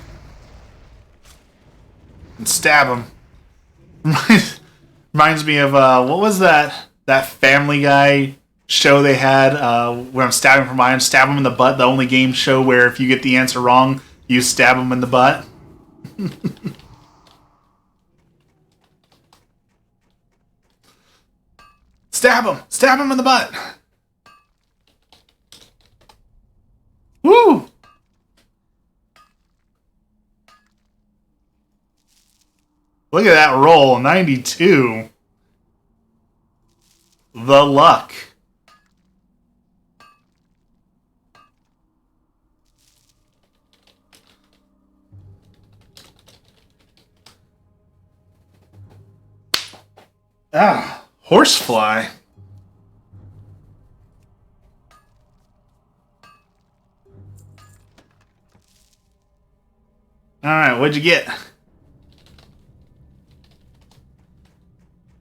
And stab him. Reminds me of, what was that Family Guy show they had where I'm stabbing from behind, stab him in the butt, the only game show where if you get the answer wrong, you stab him in the butt. Stab him! Stab him in the butt! Woo! Look at that roll, 92. The luck. Ah, horsefly. Alright, what'd you get?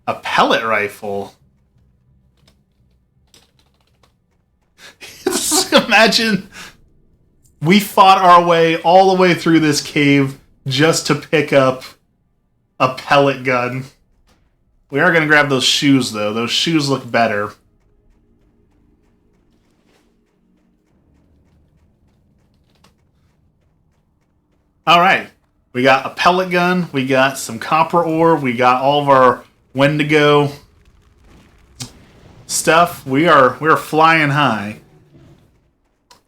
A pellet rifle. Imagine we fought our way all the way through this cave just to pick up a pellet gun. We are going to grab those shoes, though. Those shoes look better. Alright. We got a pellet gun. We got some copper ore. We got all of our Wendigo stuff. We're flying high.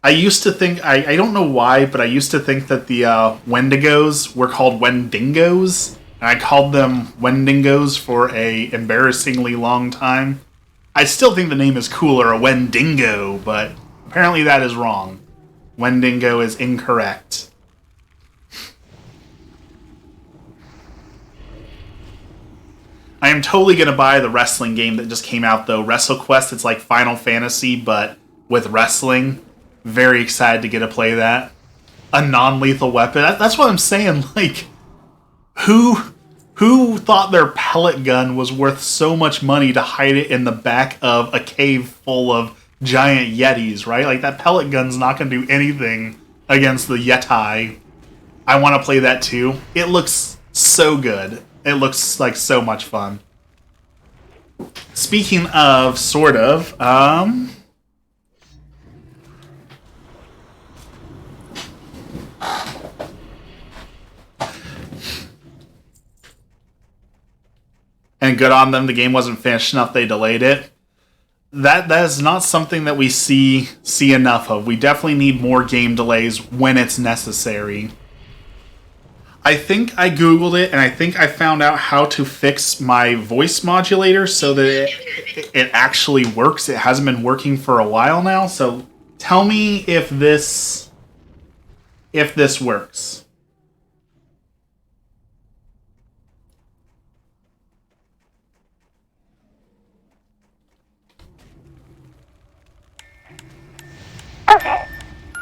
I used to think, I don't know why, but I used to think that the Wendigos were called Wendingos. And I called them Wendigos for a embarrassingly long time. I still think the name is cooler, a Wendigo, but apparently that is wrong. Wendigo is incorrect. I am totally going to buy the wrestling game that just came out, though. WrestleQuest, it's like Final Fantasy, but with wrestling. Very excited to get to play that. A non-lethal weapon. That's what I'm saying. Like, who thought their pellet gun was worth so much money to hide it in the back of a cave full of giant yetis, right? Like, that pellet gun's not going to do anything against the yeti. I want to play that, too. It looks so good. It looks like so much fun. Speaking of, sort of, and good on them, the game wasn't finished enough, they delayed it. That is not something that we see enough of. We definitely need more game delays when it's necessary. I think I Googled it, and I think I found out how to fix my voice modulator so that it actually works. It hasn't been working for a while now, so tell me if this works. Okay.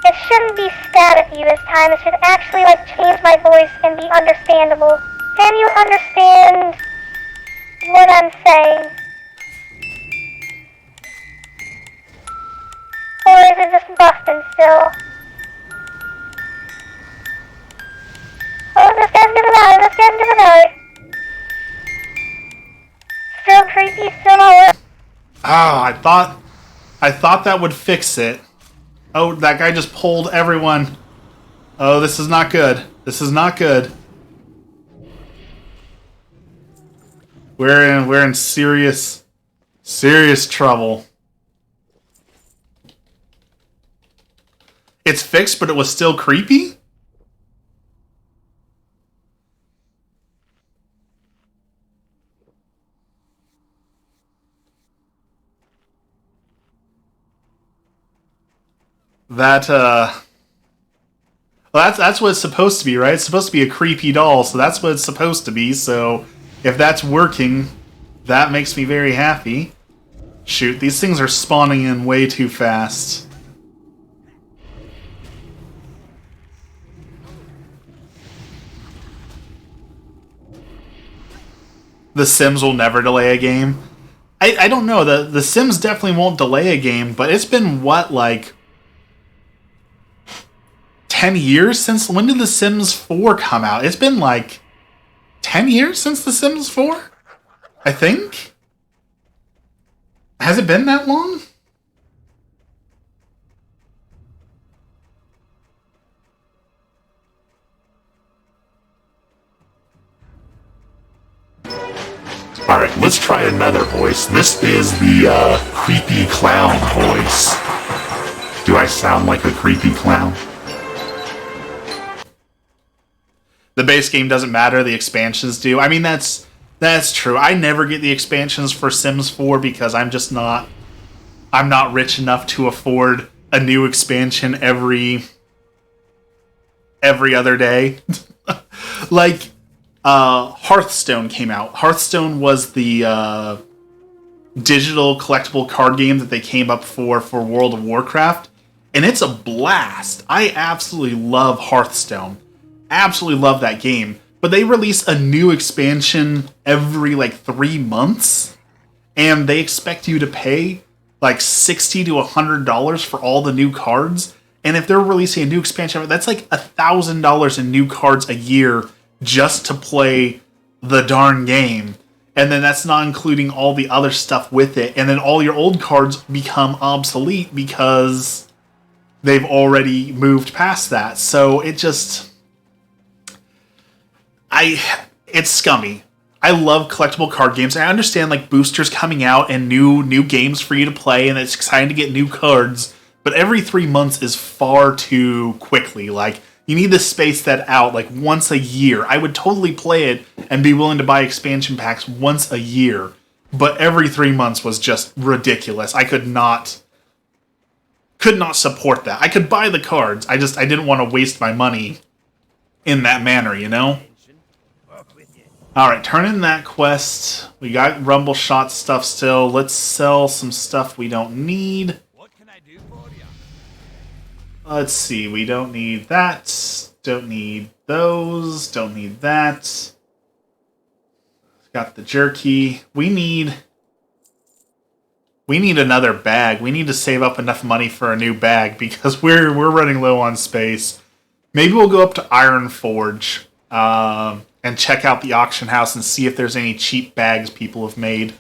It shouldn't be staticky this time. It should actually, change my voice and be understandable. Can you understand what I'm saying? Or is it just busting still? Oh, this guy's gonna die. Still creepy, still not working. Ah, I thought that would fix it. Oh, that guy just pulled everyone. Oh, this is not good. This is not good. We're in serious trouble. It's fixed, but it was still creepy? Well, that's what it's supposed to be, right? It's supposed to be a creepy doll, so that's what it's supposed to be. So if that's working, that makes me very happy. Shoot, these things are spawning in way too fast. The Sims will never delay a game. I don't know. The Sims definitely won't delay a game, but it's been, what, like 10 years since... When did The Sims 4 come out? It's been like 10 years since The Sims 4? I think? Has it been that long? Alright, let's try another voice. This is the creepy clown voice. Do I sound like a creepy clown? The base game doesn't matter, the expansions do. I mean, that's true. I never get the expansions for Sims 4 because I'm not rich enough to afford a new expansion every other day. Like, Hearthstone came out. Hearthstone was the digital collectible card game that they came up for World of Warcraft, and it's a blast. I absolutely love Hearthstone. Absolutely love that game. But they release a new expansion every 3 months, and they expect you to pay $60 to $100 for all the new cards. And if they're releasing a new expansion, that's $1,000 in new cards a year just to play the darn game. And then that's not including all the other stuff with it. And then all your old cards become obsolete because they've already moved past that. So it just... It's scummy. I love collectible card games. I understand boosters coming out and new games for you to play, and it's exciting to get new cards. But every 3 months is far too quickly. You need to space that out once a year. I would totally play it and be willing to buy expansion packs once a year. But every 3 months was just ridiculous. I could not support that. I could buy the cards. I didn't want to waste my money in that manner, you know? Alright, turn in that quest. We got Rumble Shot stuff still. Let's sell some stuff we don't need. What can I do for you? Let's see, we don't need that. Don't need those. Don't need that. Got the jerky. We need another bag. We need to save up enough money for a new bag because we're running low on space. Maybe we'll go up to Iron Forge and check out the auction house and see if there's any cheap bags people have made.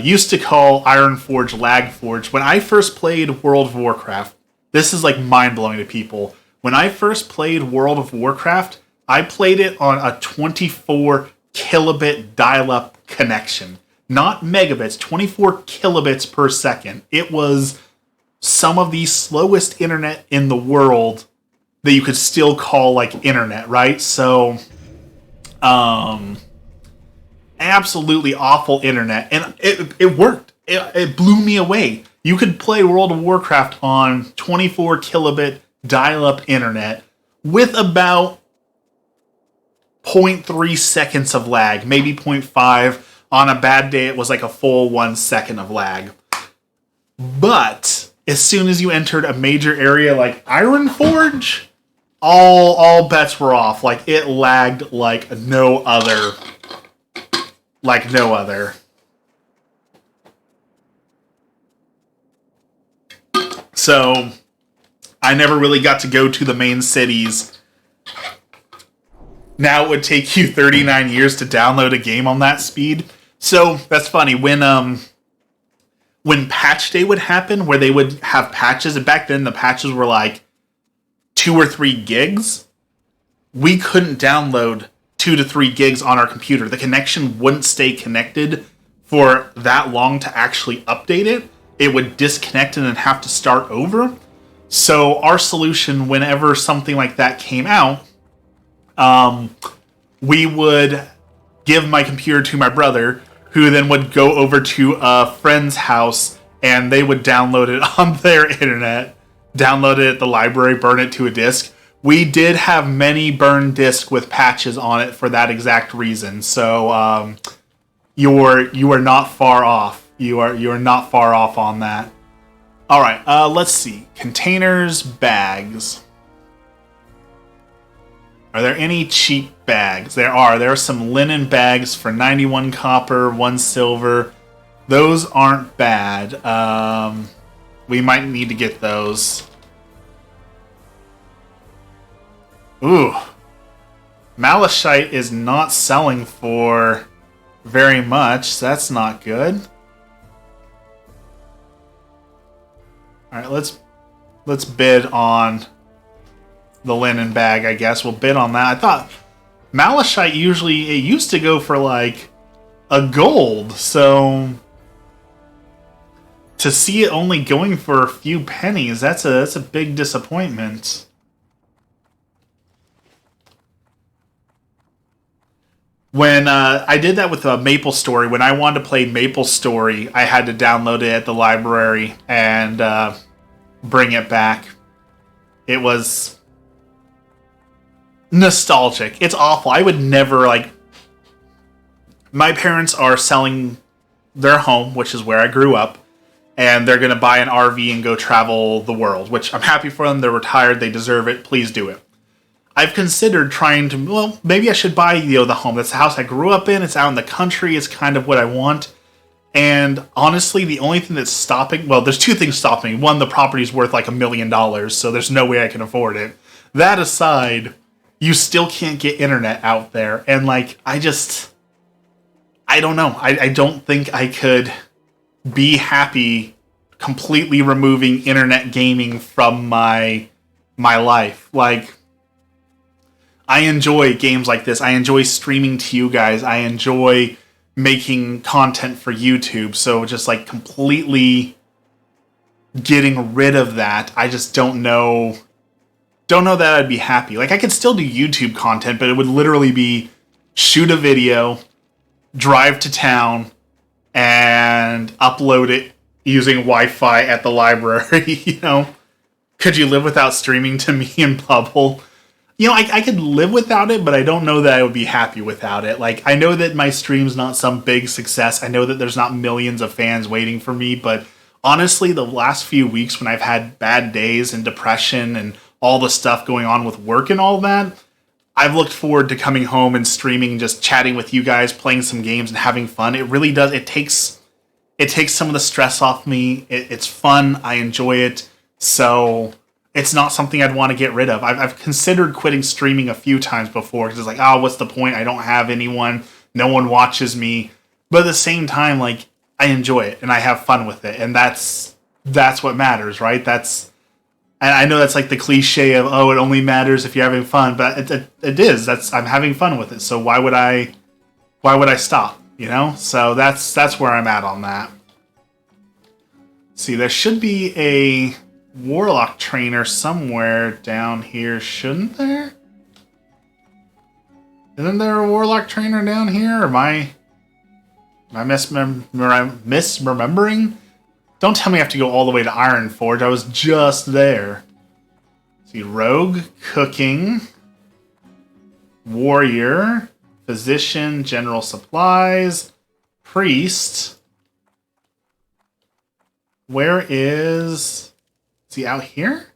Used to call Iron Forge Lag Forge. When I first played World of Warcraft, this is like mind-blowing to people. When I first played World of Warcraft, I played it on a 24 kilobit dial-up connection. Not megabits, 24 kilobits per second. It was some of the slowest internet in the world that you could still call like internet, right? So, absolutely awful internet. And it worked. It blew me away. You could play World of Warcraft on 24 kilobit dial-up internet with about 0.3 seconds of lag, maybe 0.5. On a bad day, it was like a full 1 second of lag. But as soon as you entered a major area like Iron Forge, all bets were off. Like, it lagged like no other. Like no other. So, I never really got to go to the main cities. Now it would take you 39 years to download a game on that speed. So, that's funny. When patch day would happen, where they would have patches, and back then the patches were like 2 or 3 gigs, we couldn't download 2 to 3 gigs on our computer. The connection wouldn't stay connected for that long to actually update it. It would disconnect and then have to start over. So our solution, whenever something like that came out, we would give my computer to my brother, who then would go over to a friend's house and they would download it on their internet, download it at the library, burn it to a disk. We did have many burned discs with patches on it for that exact reason. So you are not far off. You are not far off on that. All right, let's see. Containers, bags. Are there any cheap bags? There are. There are some linen bags for 91 copper, 1 silver. Those aren't bad. We might need to get those. Ooh. Malachite is not selling for very much. That's not good. Alright, let's bid on the linen bag, I guess. We'll bid on that. I thought Malachite it used to go for like a gold, so to see it only going for a few pennies, that's a big disappointment. When I did that with Maple Story, when I wanted to play Maple Story, I had to download it at the library and bring it back. It was nostalgic. It's awful. I would never, my parents are selling their home, which is where I grew up, and they're going to buy an RV and go travel the world, which I'm happy for them. They're retired. They deserve it. Please do it. I've considered trying to, well, maybe I should buy, the home. That's the house I grew up in. It's out in the country. It's kind of what I want. And honestly, the only thing that's stopping, well, there's 2 things stopping me. One, the property's worth like $1 million, so there's no way I can afford it. That aside, you still can't get internet out there. And I don't know. I don't think I could be happy completely removing internet gaming from my life. I enjoy games like this. I enjoy streaming to you guys. I enjoy making content for YouTube. So just completely getting rid of that, I just don't know that I'd be happy. I could still do YouTube content, but it would literally be shoot a video, drive to town, and upload it using Wi-Fi at the library. Could you live without streaming to me in Bubble? You know, I could live without it, but I don't know that I would be happy without it. Like, I know that my stream's not some big success. I know that there's not millions of fans waiting for me, but honestly, the last few weeks when I've had bad days and depression and all the stuff going on with work and all that, I've looked forward to coming home and streaming, just chatting with you guys, playing some games and having fun. It really does. It takes some of the stress off me. It's fun. I enjoy it. So it's not something I'd want to get rid of. I've considered quitting streaming a few times before because it's like, oh, what's the point? I don't have anyone. No one watches me. But at the same time, like, I enjoy it and I have fun with it. And that's what matters, right? And I know that's like the cliche of, oh, it only matters if you're having fun, but it is. I'm having fun with it. So why would I stop? You know? So that's where I'm at on that. See, there should be a Warlock trainer somewhere down here, shouldn't there? Isn't there a Warlock trainer down here? Or am I misremembering? Don't tell me I have to go all the way to Ironforge. I was just there. See, Rogue, Cooking, Warrior, Physician, General Supplies, Priest. Where is he out here?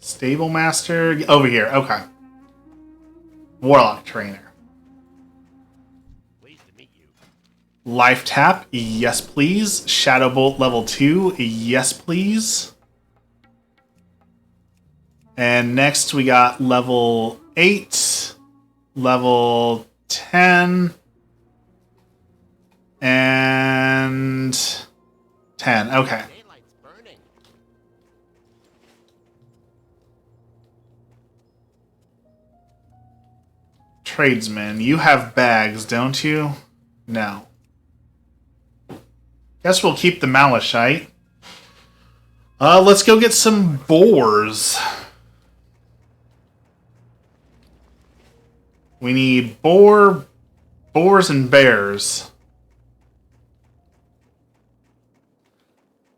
Stable Master, over here, okay. Warlock Trainer. Life Tap, yes please. Shadow Bolt level 2, yes please. And next we got level 8, level 10, and 10, okay. Tradesman, you have bags, don't you? No. Guess we'll keep the Malachite. Let's go get some boars. We need boars and bears.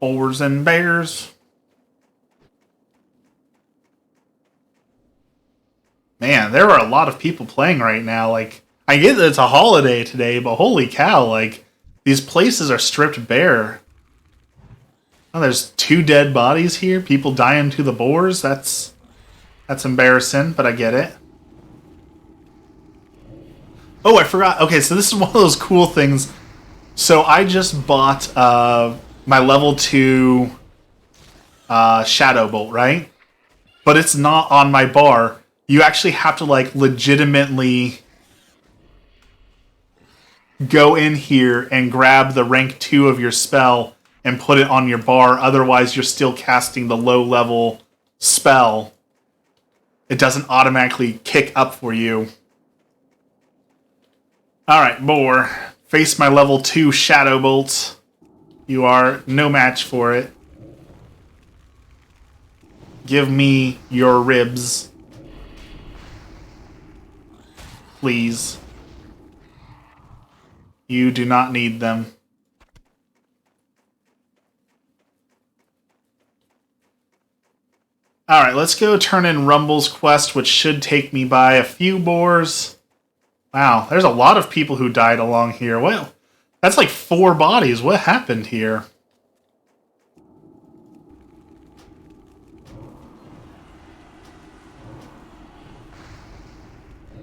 Boars and bears. Man, there are a lot of people playing right now. Like, I get that it's a holiday today, but holy cow, like, these places are stripped bare. Oh, there's 2 dead bodies here. People dying to the boars. That's embarrassing, but I get it. Oh, I forgot. Okay, so this is one of those cool things. So I just bought my level 2 Shadow Bolt, right? But it's not on my bar. You actually have to, like, legitimately go in here and grab the rank 2 of your spell and put it on your bar. Otherwise, you're still casting the low-level spell. It doesn't automatically kick up for you. Alright, boar. Face my level 2 Shadow Bolt. You are no match for it. Give me your ribs. Please. You do not need them. Alright, let's go turn in Rumble's quest, which should take me by a few boars. Wow, there's a lot of people who died along here. Well, that's like 4 bodies. What happened here?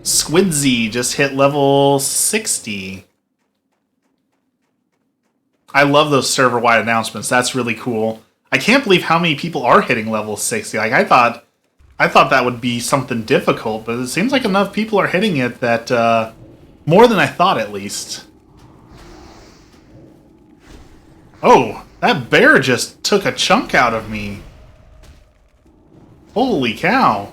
Squidzy just hit level 60. I love those server-wide announcements. That's really cool. I can't believe how many people are hitting level 60. Like, I thought that would be something difficult, but it seems like enough people are hitting it that, more than I thought, at least. Oh, that bear just took a chunk out of me. Holy cow.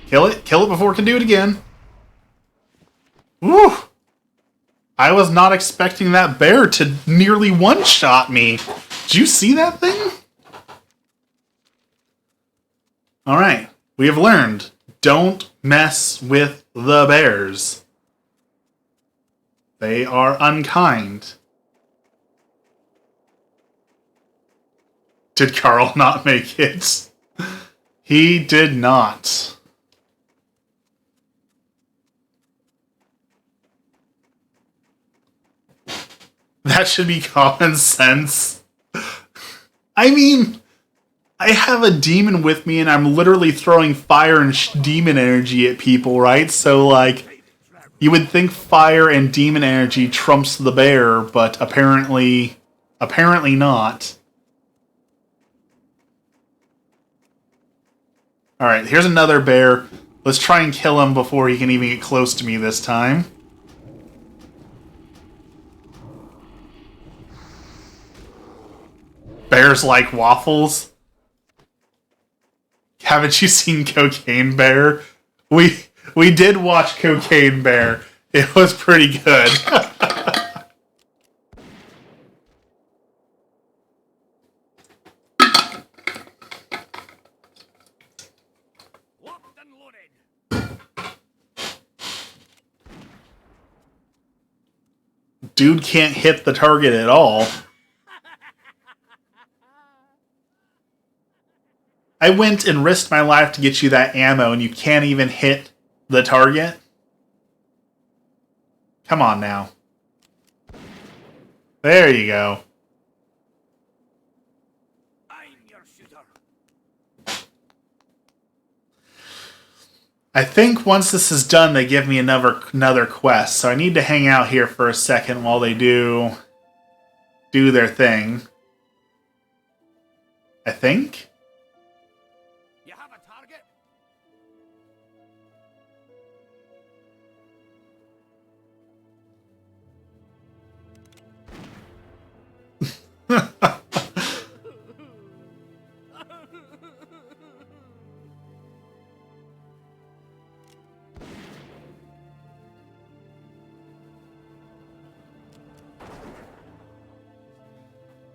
Kill it before it can do it again. Woo! I was not expecting that bear to nearly one-shot me. Did you see that thing? Alright, we have learned. Don't mess with the bears. They are unkind. Did Carl not make it? He did not. That should be common sense. I mean, I have a demon with me and I'm literally throwing fire and demon energy at people, right? So, like, you would think fire and demon energy trumps the bear, but apparently not. Alright, here's another bear. Let's try and kill him before he can even get close to me this time. Bears like waffles. Haven't you seen Cocaine Bear? We did watch Cocaine Bear. It was pretty good. Locked and loaded. Dude can't hit the target at all. I went and risked my life to get you that ammo and you can't even hit the target? Come on now. There you go. I'm your shooter. I think once this is done, they give me another quest. So I need to hang out here for a second while they do their thing. I think? You have a target?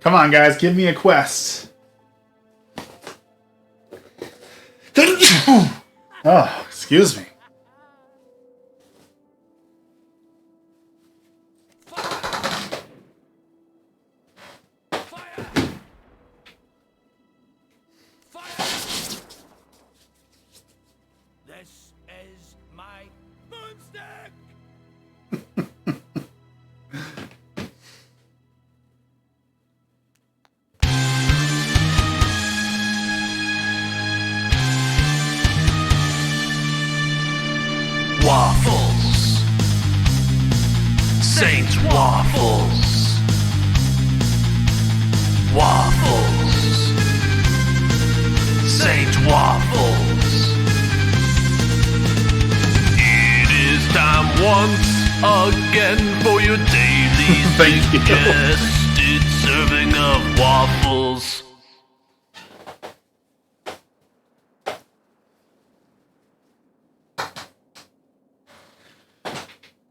Come on, guys, give me a quest. Oh, excuse me. This is my moonstick! Waffles. Saint Waffles. Waffles. Saint Waffles. It is time once again for your daily Thank you. suggested serving of waffles.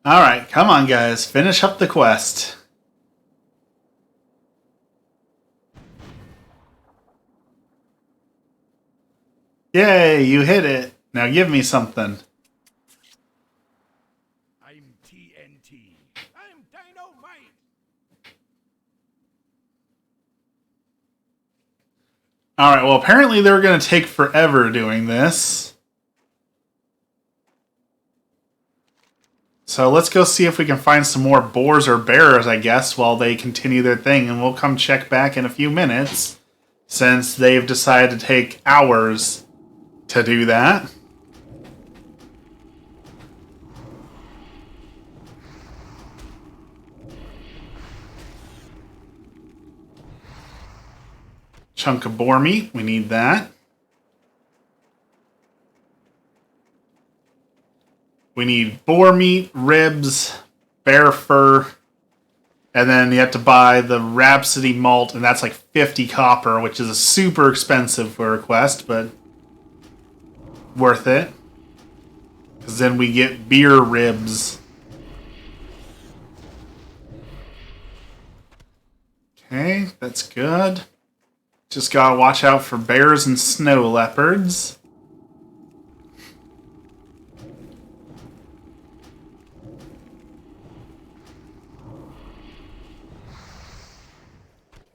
Alright, come on, guys. Finish up the quest. Yay, you hit it. Now give me something. I'm TNT. I'm dynamite! Alright, well, apparently they're going to take forever doing this. So let's go see if we can find some more boars or bears, I guess, while they continue their thing. And we'll come check back in a few minutes, since they've decided to take hours to do that. Chunk of boar meat, we need that. We need boar meat, ribs, bear fur, and then you have to buy the Rhapsody malt, and that's like 50 copper, which is super expensive for a quest, but worth it. Because then we get beer ribs. Okay, that's good. Just gotta watch out for bears and snow leopards.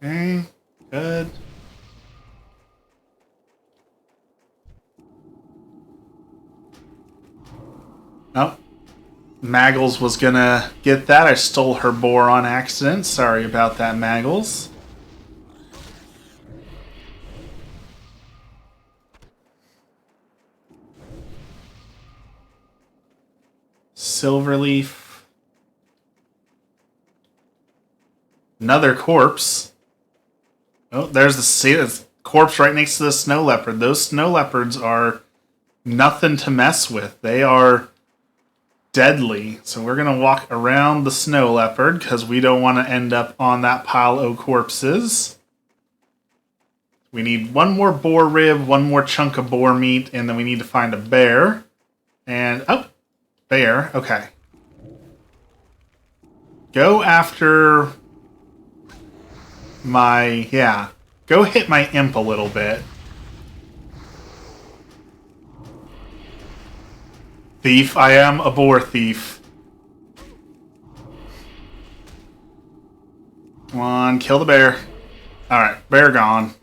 Okay, good. Maggles was gonna get that. I stole her boar on accident. Sorry about that, Maggles. Silverleaf. Another corpse. Oh, there's the corpse right next to the snow leopard. Those snow leopards are nothing to mess with. They are deadly. So we're going to walk around the snow leopard because we don't want to end up on that pile of corpses. We need one more boar rib, one more chunk of boar meat, and then we need to find a bear. And, oh, bear. Okay. Go after go hit my imp a little bit. Thief, I am a boar thief. Come on, kill the bear. Alright, bear gone.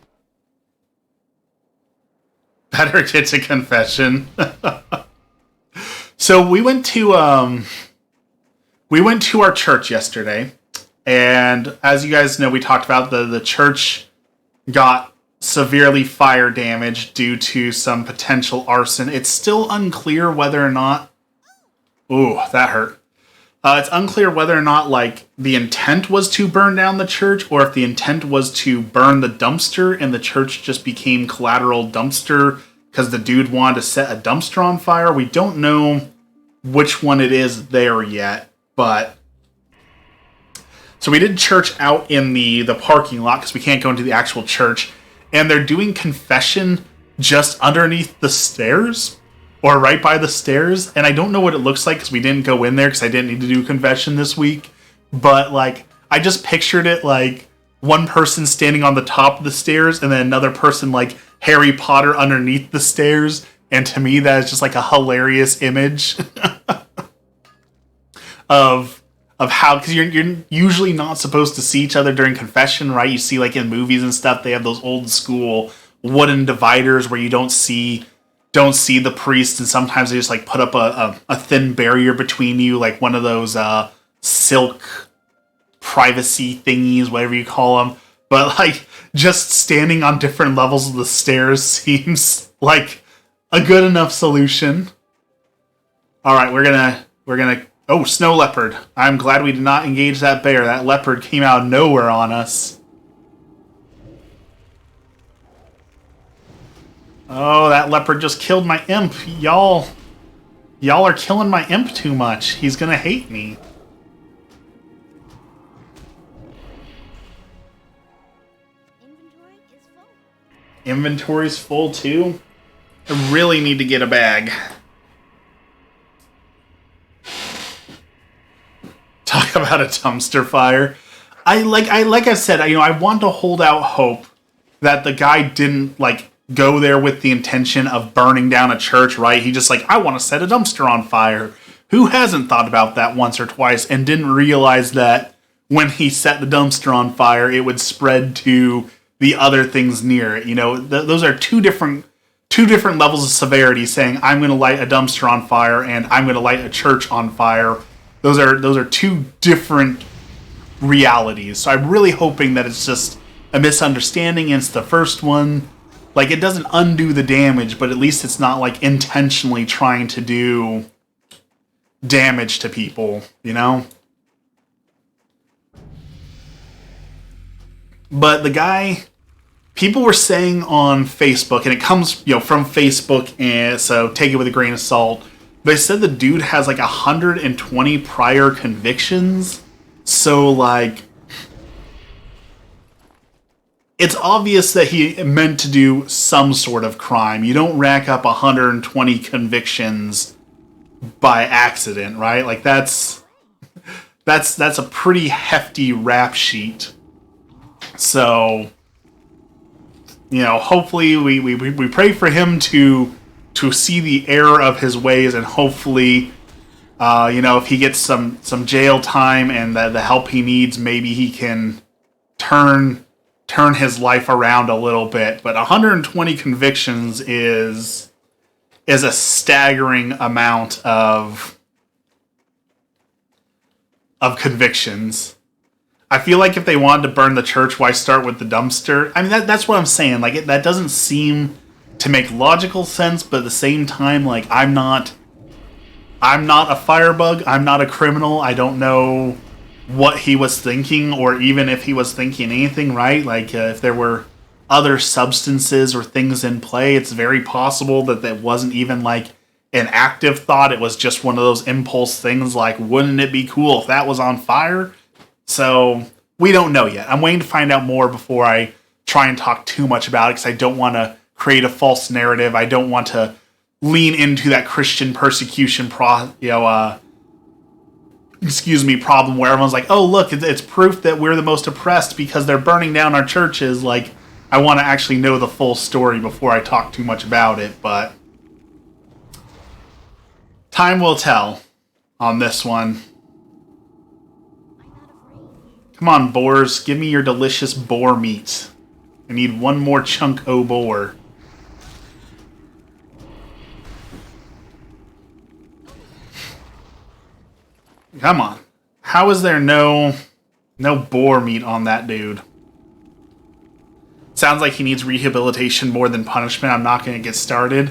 Better get to confession. So we went to our church yesterday, and as you guys know, we talked about the church got severely fire damaged due to some potential arson. It's still unclear whether or not... Ooh, that hurt. It's unclear whether or not, like, the intent was to burn down the church, or if the intent was to burn the dumpster, and the church just became collateral dumpster because the dude wanted to set a dumpster on fire. We don't know which one it is there yet, but... So we did church out in the parking lot because we can't go into the actual church. And they're doing confession just underneath the stairs. Or right by the stairs. And I don't know what it looks like because we didn't go in there because I didn't need to do confession this week. But, like, I just pictured it like one person standing on the top of the stairs and then another person like Harry Potter underneath the stairs. And to me, that is just like a hilarious image of how, because you're usually not supposed to see each other during confession, right? You see, like, in movies and stuff, they have those old school wooden dividers where you don't see the priest, and sometimes they just, like, put up a thin barrier between you, like one of those silk privacy thingies, whatever you call them. But, like, just standing on different levels of the stairs seems like a good enough solution. All right, we're gonna. Oh, snow leopard. I'm glad we did not engage that bear. That leopard came out of nowhere on us. Oh, that leopard just killed my imp. Y'all are killing my imp too much. He's gonna hate me. Inventory is full. Inventory's full too? I really need to get a bag. Talk about a dumpster fire. Like I said, I want to hold out hope that the guy didn't, like, go there with the intention of burning down a church, right? He just, like, I want to set a dumpster on fire. Who hasn't thought about that once or twice and didn't realize that when he set the dumpster on fire, it would spread to the other things near it? You know, those are two different levels of severity, saying I'm going to light a dumpster on fire and I'm going to light a church on fire. Those are two different realities. So I'm really hoping that it's just a misunderstanding and it's the first one. Like, it doesn't undo the damage, but at least it's not, like, intentionally trying to do damage to people, you know? But the guy, people were saying on Facebook, and it comes, from Facebook, and so take it with a grain of salt. They said the dude has, like, 120 prior convictions. So, like, it's obvious that he meant to do some sort of crime. You don't rack up 120 convictions by accident, right? Like, that's a pretty hefty rap sheet. So, hopefully we pray for him to see the error of his ways, and hopefully, if he gets some jail time and the help he needs, maybe he can turn his life around a little bit. But 120 convictions is a staggering amount of of convictions. I feel like if they wanted to burn the church, why start with the dumpster? I mean, that's what I'm saying. Like, that doesn't seem to make logical sense, but at the same time, like, I'm not a firebug. I'm not a criminal. I don't know what he was thinking, or even if he was thinking anything, right? Like, if there were other substances or things in play, it's very possible that that wasn't even, like, an active thought. It was just one of those impulse things, like, wouldn't it be cool if that was on fire? So, we don't know yet. I'm waiting to find out more before I try and talk too much about it, because I don't want to create a false narrative. I don't want to lean into that Christian persecution problem where everyone's like, oh, look, it's proof that we're the most oppressed because they're burning down our churches. Like, I want to actually know the full story before I talk too much about it, but time will tell on this one. Come on, boars, give me your delicious boar meat. I need one more chunk o' boar. Come on. How is there no boar meat on that dude? Sounds like he needs rehabilitation more than punishment. I'm not going to get started.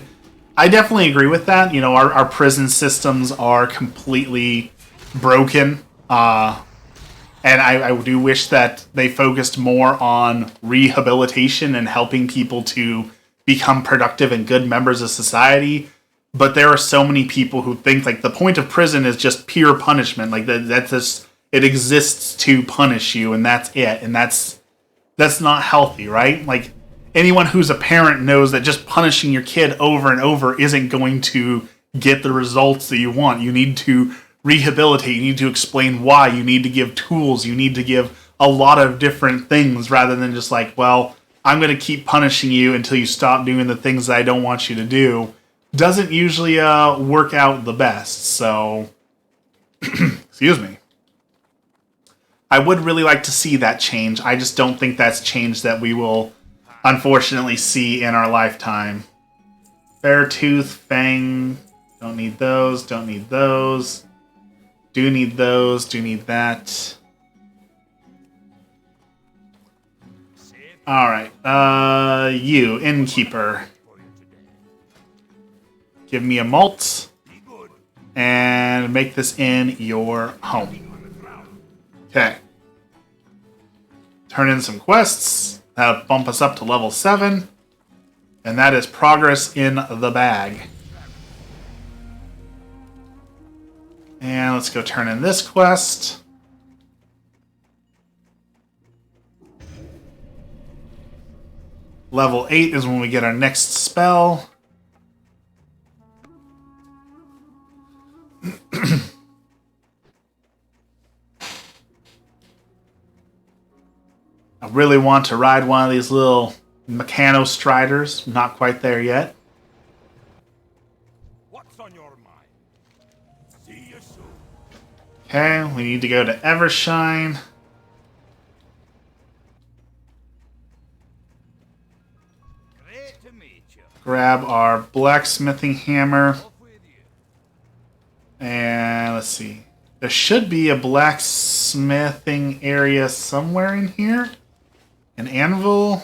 I definitely agree with that. You know, our prison systems are completely broken. And I do wish that they focused more on rehabilitation and helping people to become productive and good members of society. But there are so many people who think, like, the point of prison is just pure punishment. Like, that's just, it exists to punish you, and that's it. And that's not healthy, right? Like, anyone who's a parent knows that just punishing your kid over and over isn't going to get the results that you want. You need to rehabilitate. You need to explain why. You need to give tools. You need to give a lot of different things rather than just like, well, I'm going to keep punishing you until you stop doing the things that I don't want you to do. Doesn't usually work out the best. So, excuse me. I would really like to see that change. I just don't think that's change that we will unfortunately see in our lifetime. Beartooth, Fang, don't need those, don't need those. Do need those, do need that. Alright, you, innkeeper. Give me a malt. And make this in your home. Okay. Turn in some quests. That'll bump us up to level 7. And that is progress in the bag. And let's go turn in this quest. Level 8 is when we get our next spell. I really want to ride one of these little Meccano Striders. Not quite there yet. What's on your mind? See you soon. Okay, we need to go to Evershine. Great to meet you. Grab our blacksmithing hammer. Off with you. And let's see. There should be a blacksmithing area somewhere in here. An anvil.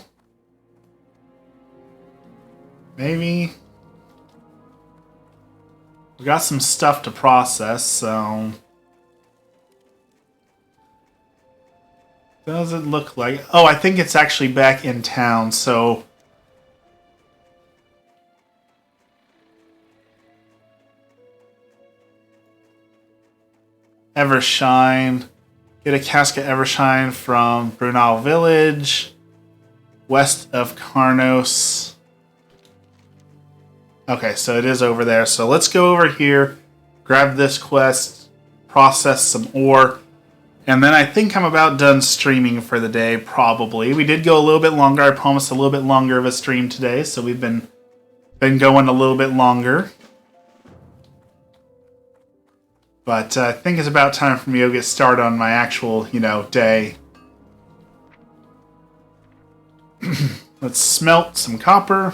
Maybe. We got some stuff to process, so. Does it look like... Oh, I think it's actually back in town, so... Evershine. Get a cask of Evershine from Brunel Village. West of Carnos. Okay, so it is over there. So let's go over here. Grab this quest. Process some ore. And then I think I'm about done streaming for the day, probably. We did go a little bit longer. I promised a little bit longer of a stream today. So we've been going a little bit longer. But I think it's about time for me to get started on my actual, day. Let's smelt some copper.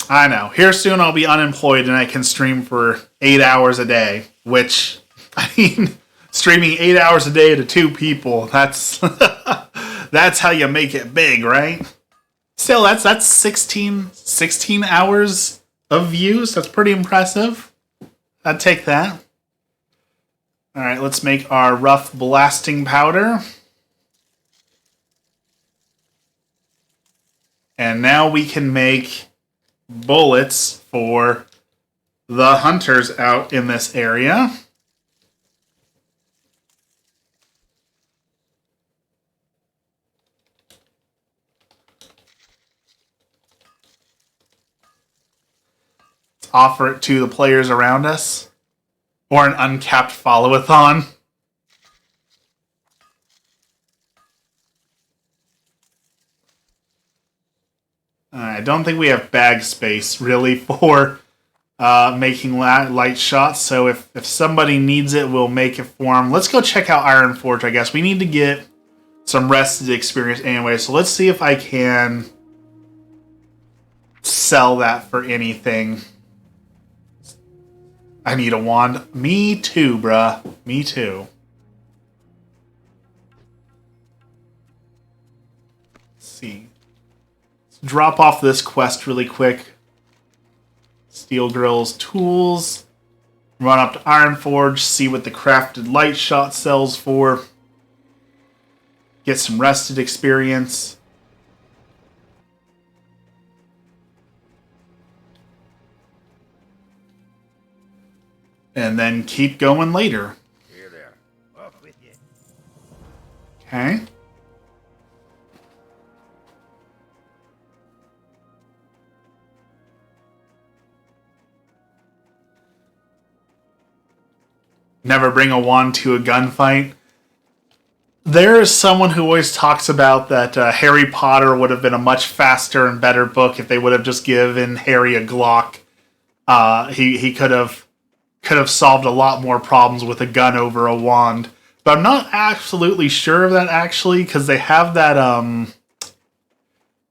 I know. Here soon I'll be unemployed and I can stream for 8 hours a day. Which, I mean, streaming 8 hours a day to 2 people, that's that's how you make it big, right? Still, that's 16 hours of views. That's pretty impressive. I'd take that. Alright, let's make our rough blasting powder. And now we can make bullets for the hunters out in this area. Let's offer it to the players around us. Or an uncapped follow-a-thon. I don't think we have bag space, really, for making light shots. So if somebody needs it, we'll make it for them. Let's go check out Iron Forge, I guess. We need to get some rested experience anyway. So let's see if I can sell that for anything. I need a wand. Me too, bruh. Me too. Let's see. Let's drop off this quest really quick. Steel Grill's tools. Run up to Iron Forge. See what the crafted light shot sells for. Get some rested experience. And then keep going later. Here there. Off with you. Okay. Never bring a wand to a gunfight. There is someone who always talks about that Harry Potter would have been a much faster and better book if they would have just given Harry a Glock. He could have solved a lot more problems with a gun over a wand. But I'm not absolutely sure of that, actually, because they have that,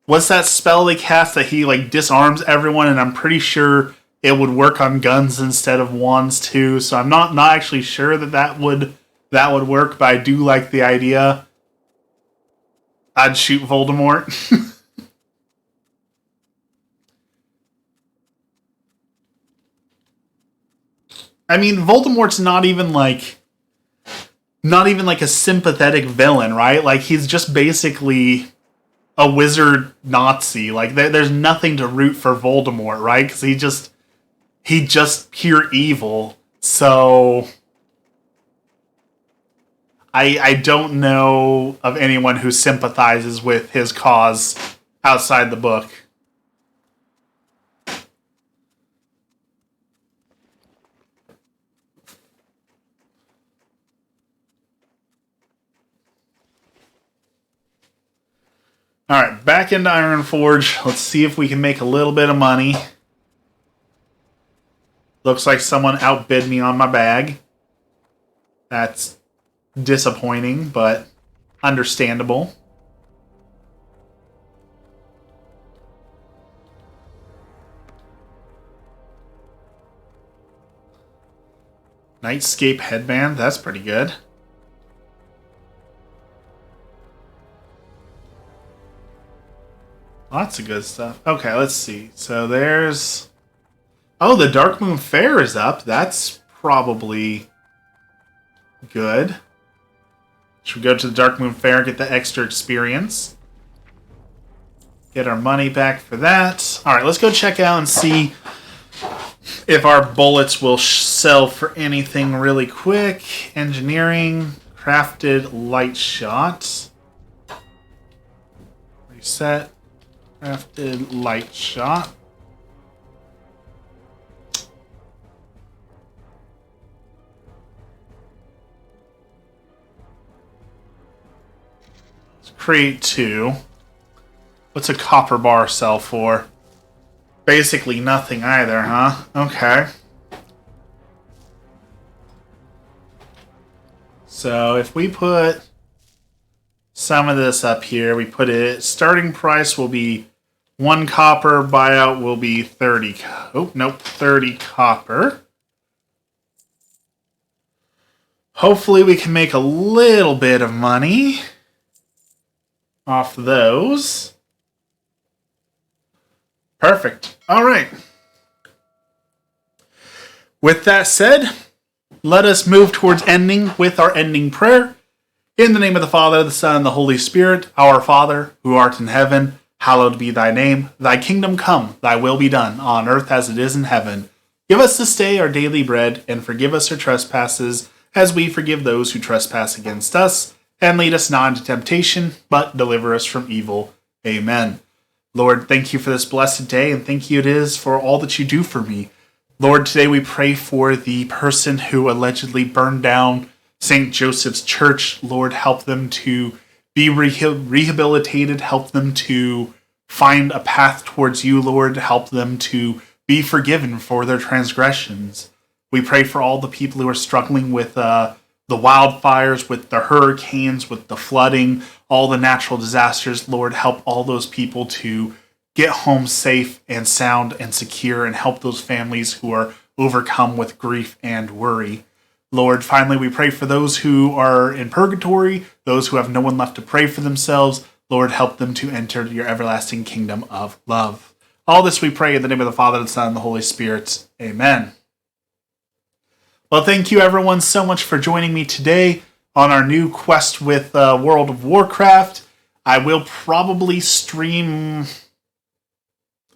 what's that spell they cast that he, like, disarms everyone, and I'm pretty sure it would work on guns instead of wands, too. So I'm not actually sure that would work, but I do like the idea. I'd shoot Voldemort. I mean, Voldemort's not even like a sympathetic villain, right? Like, he's just basically a wizard Nazi. Like, there's nothing to root for Voldemort, right? Because he just pure evil. So I don't know of anyone who sympathizes with his cause outside the book. Alright, back into Iron Forge. Let's see if we can make a little bit of money. Looks like someone outbid me on my bag. That's disappointing, but understandable. Nightscape headband, that's pretty good. Lots of good stuff. Okay, let's see. So there's... Oh, the Dark Moon Fair is up. That's probably good. Should we go to the Dark Moon Fair and get the extra experience? Get our money back for that. Alright, let's go check out and see if our bullets will sell for anything really quick. Engineering. Crafted light shot. Reset. Crafted light shot. Let's create 2. What's a copper bar sell for? Basically nothing either, huh? Okay. So if we put some of this up here, we put it, starting price will be 1 copper. Buyout will be 30. Oh, nope, 30 copper. Hopefully we can make a little bit of money off those. Perfect. All right. With that said, let us move towards ending with our ending prayer. In the name of the Father, the Son, and the Holy Spirit, our Father, who art in heaven, hallowed be thy name. Thy kingdom come, thy will be done, on earth as it is in heaven. Give us this day our daily bread, and forgive us our trespasses, as we forgive those who trespass against us. And lead us not into temptation, but deliver us from evil. Amen. Lord, thank you for this blessed day, and thank you it is for all that you do for me. Lord, today we pray for the person who allegedly burned down St. Joseph's Church. Lord, help them to be rehabilitated. Help them to find a path towards you, Lord. Help them to be forgiven for their transgressions. We pray for all the people who are struggling with the wildfires, with the hurricanes, with the flooding, all the natural disasters. Lord, help all those people to get home safe and sound and secure, and help those families who are overcome with grief and worry. Lord, finally, we pray for those who are in purgatory, those who have no one left to pray for themselves. Lord, help them to enter your everlasting kingdom of love. All this we pray in the name of the Father, the Son, and the Holy Spirit. Amen. Well, thank you everyone so much for joining me today on our new quest with World of Warcraft. I will probably stream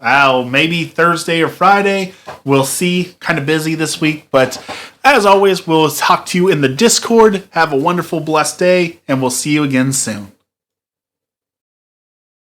maybe Thursday or Friday. We'll see. Kind of busy this week, but as always, we'll talk to you in the Discord. Have a wonderful, blessed day, and we'll see you again soon.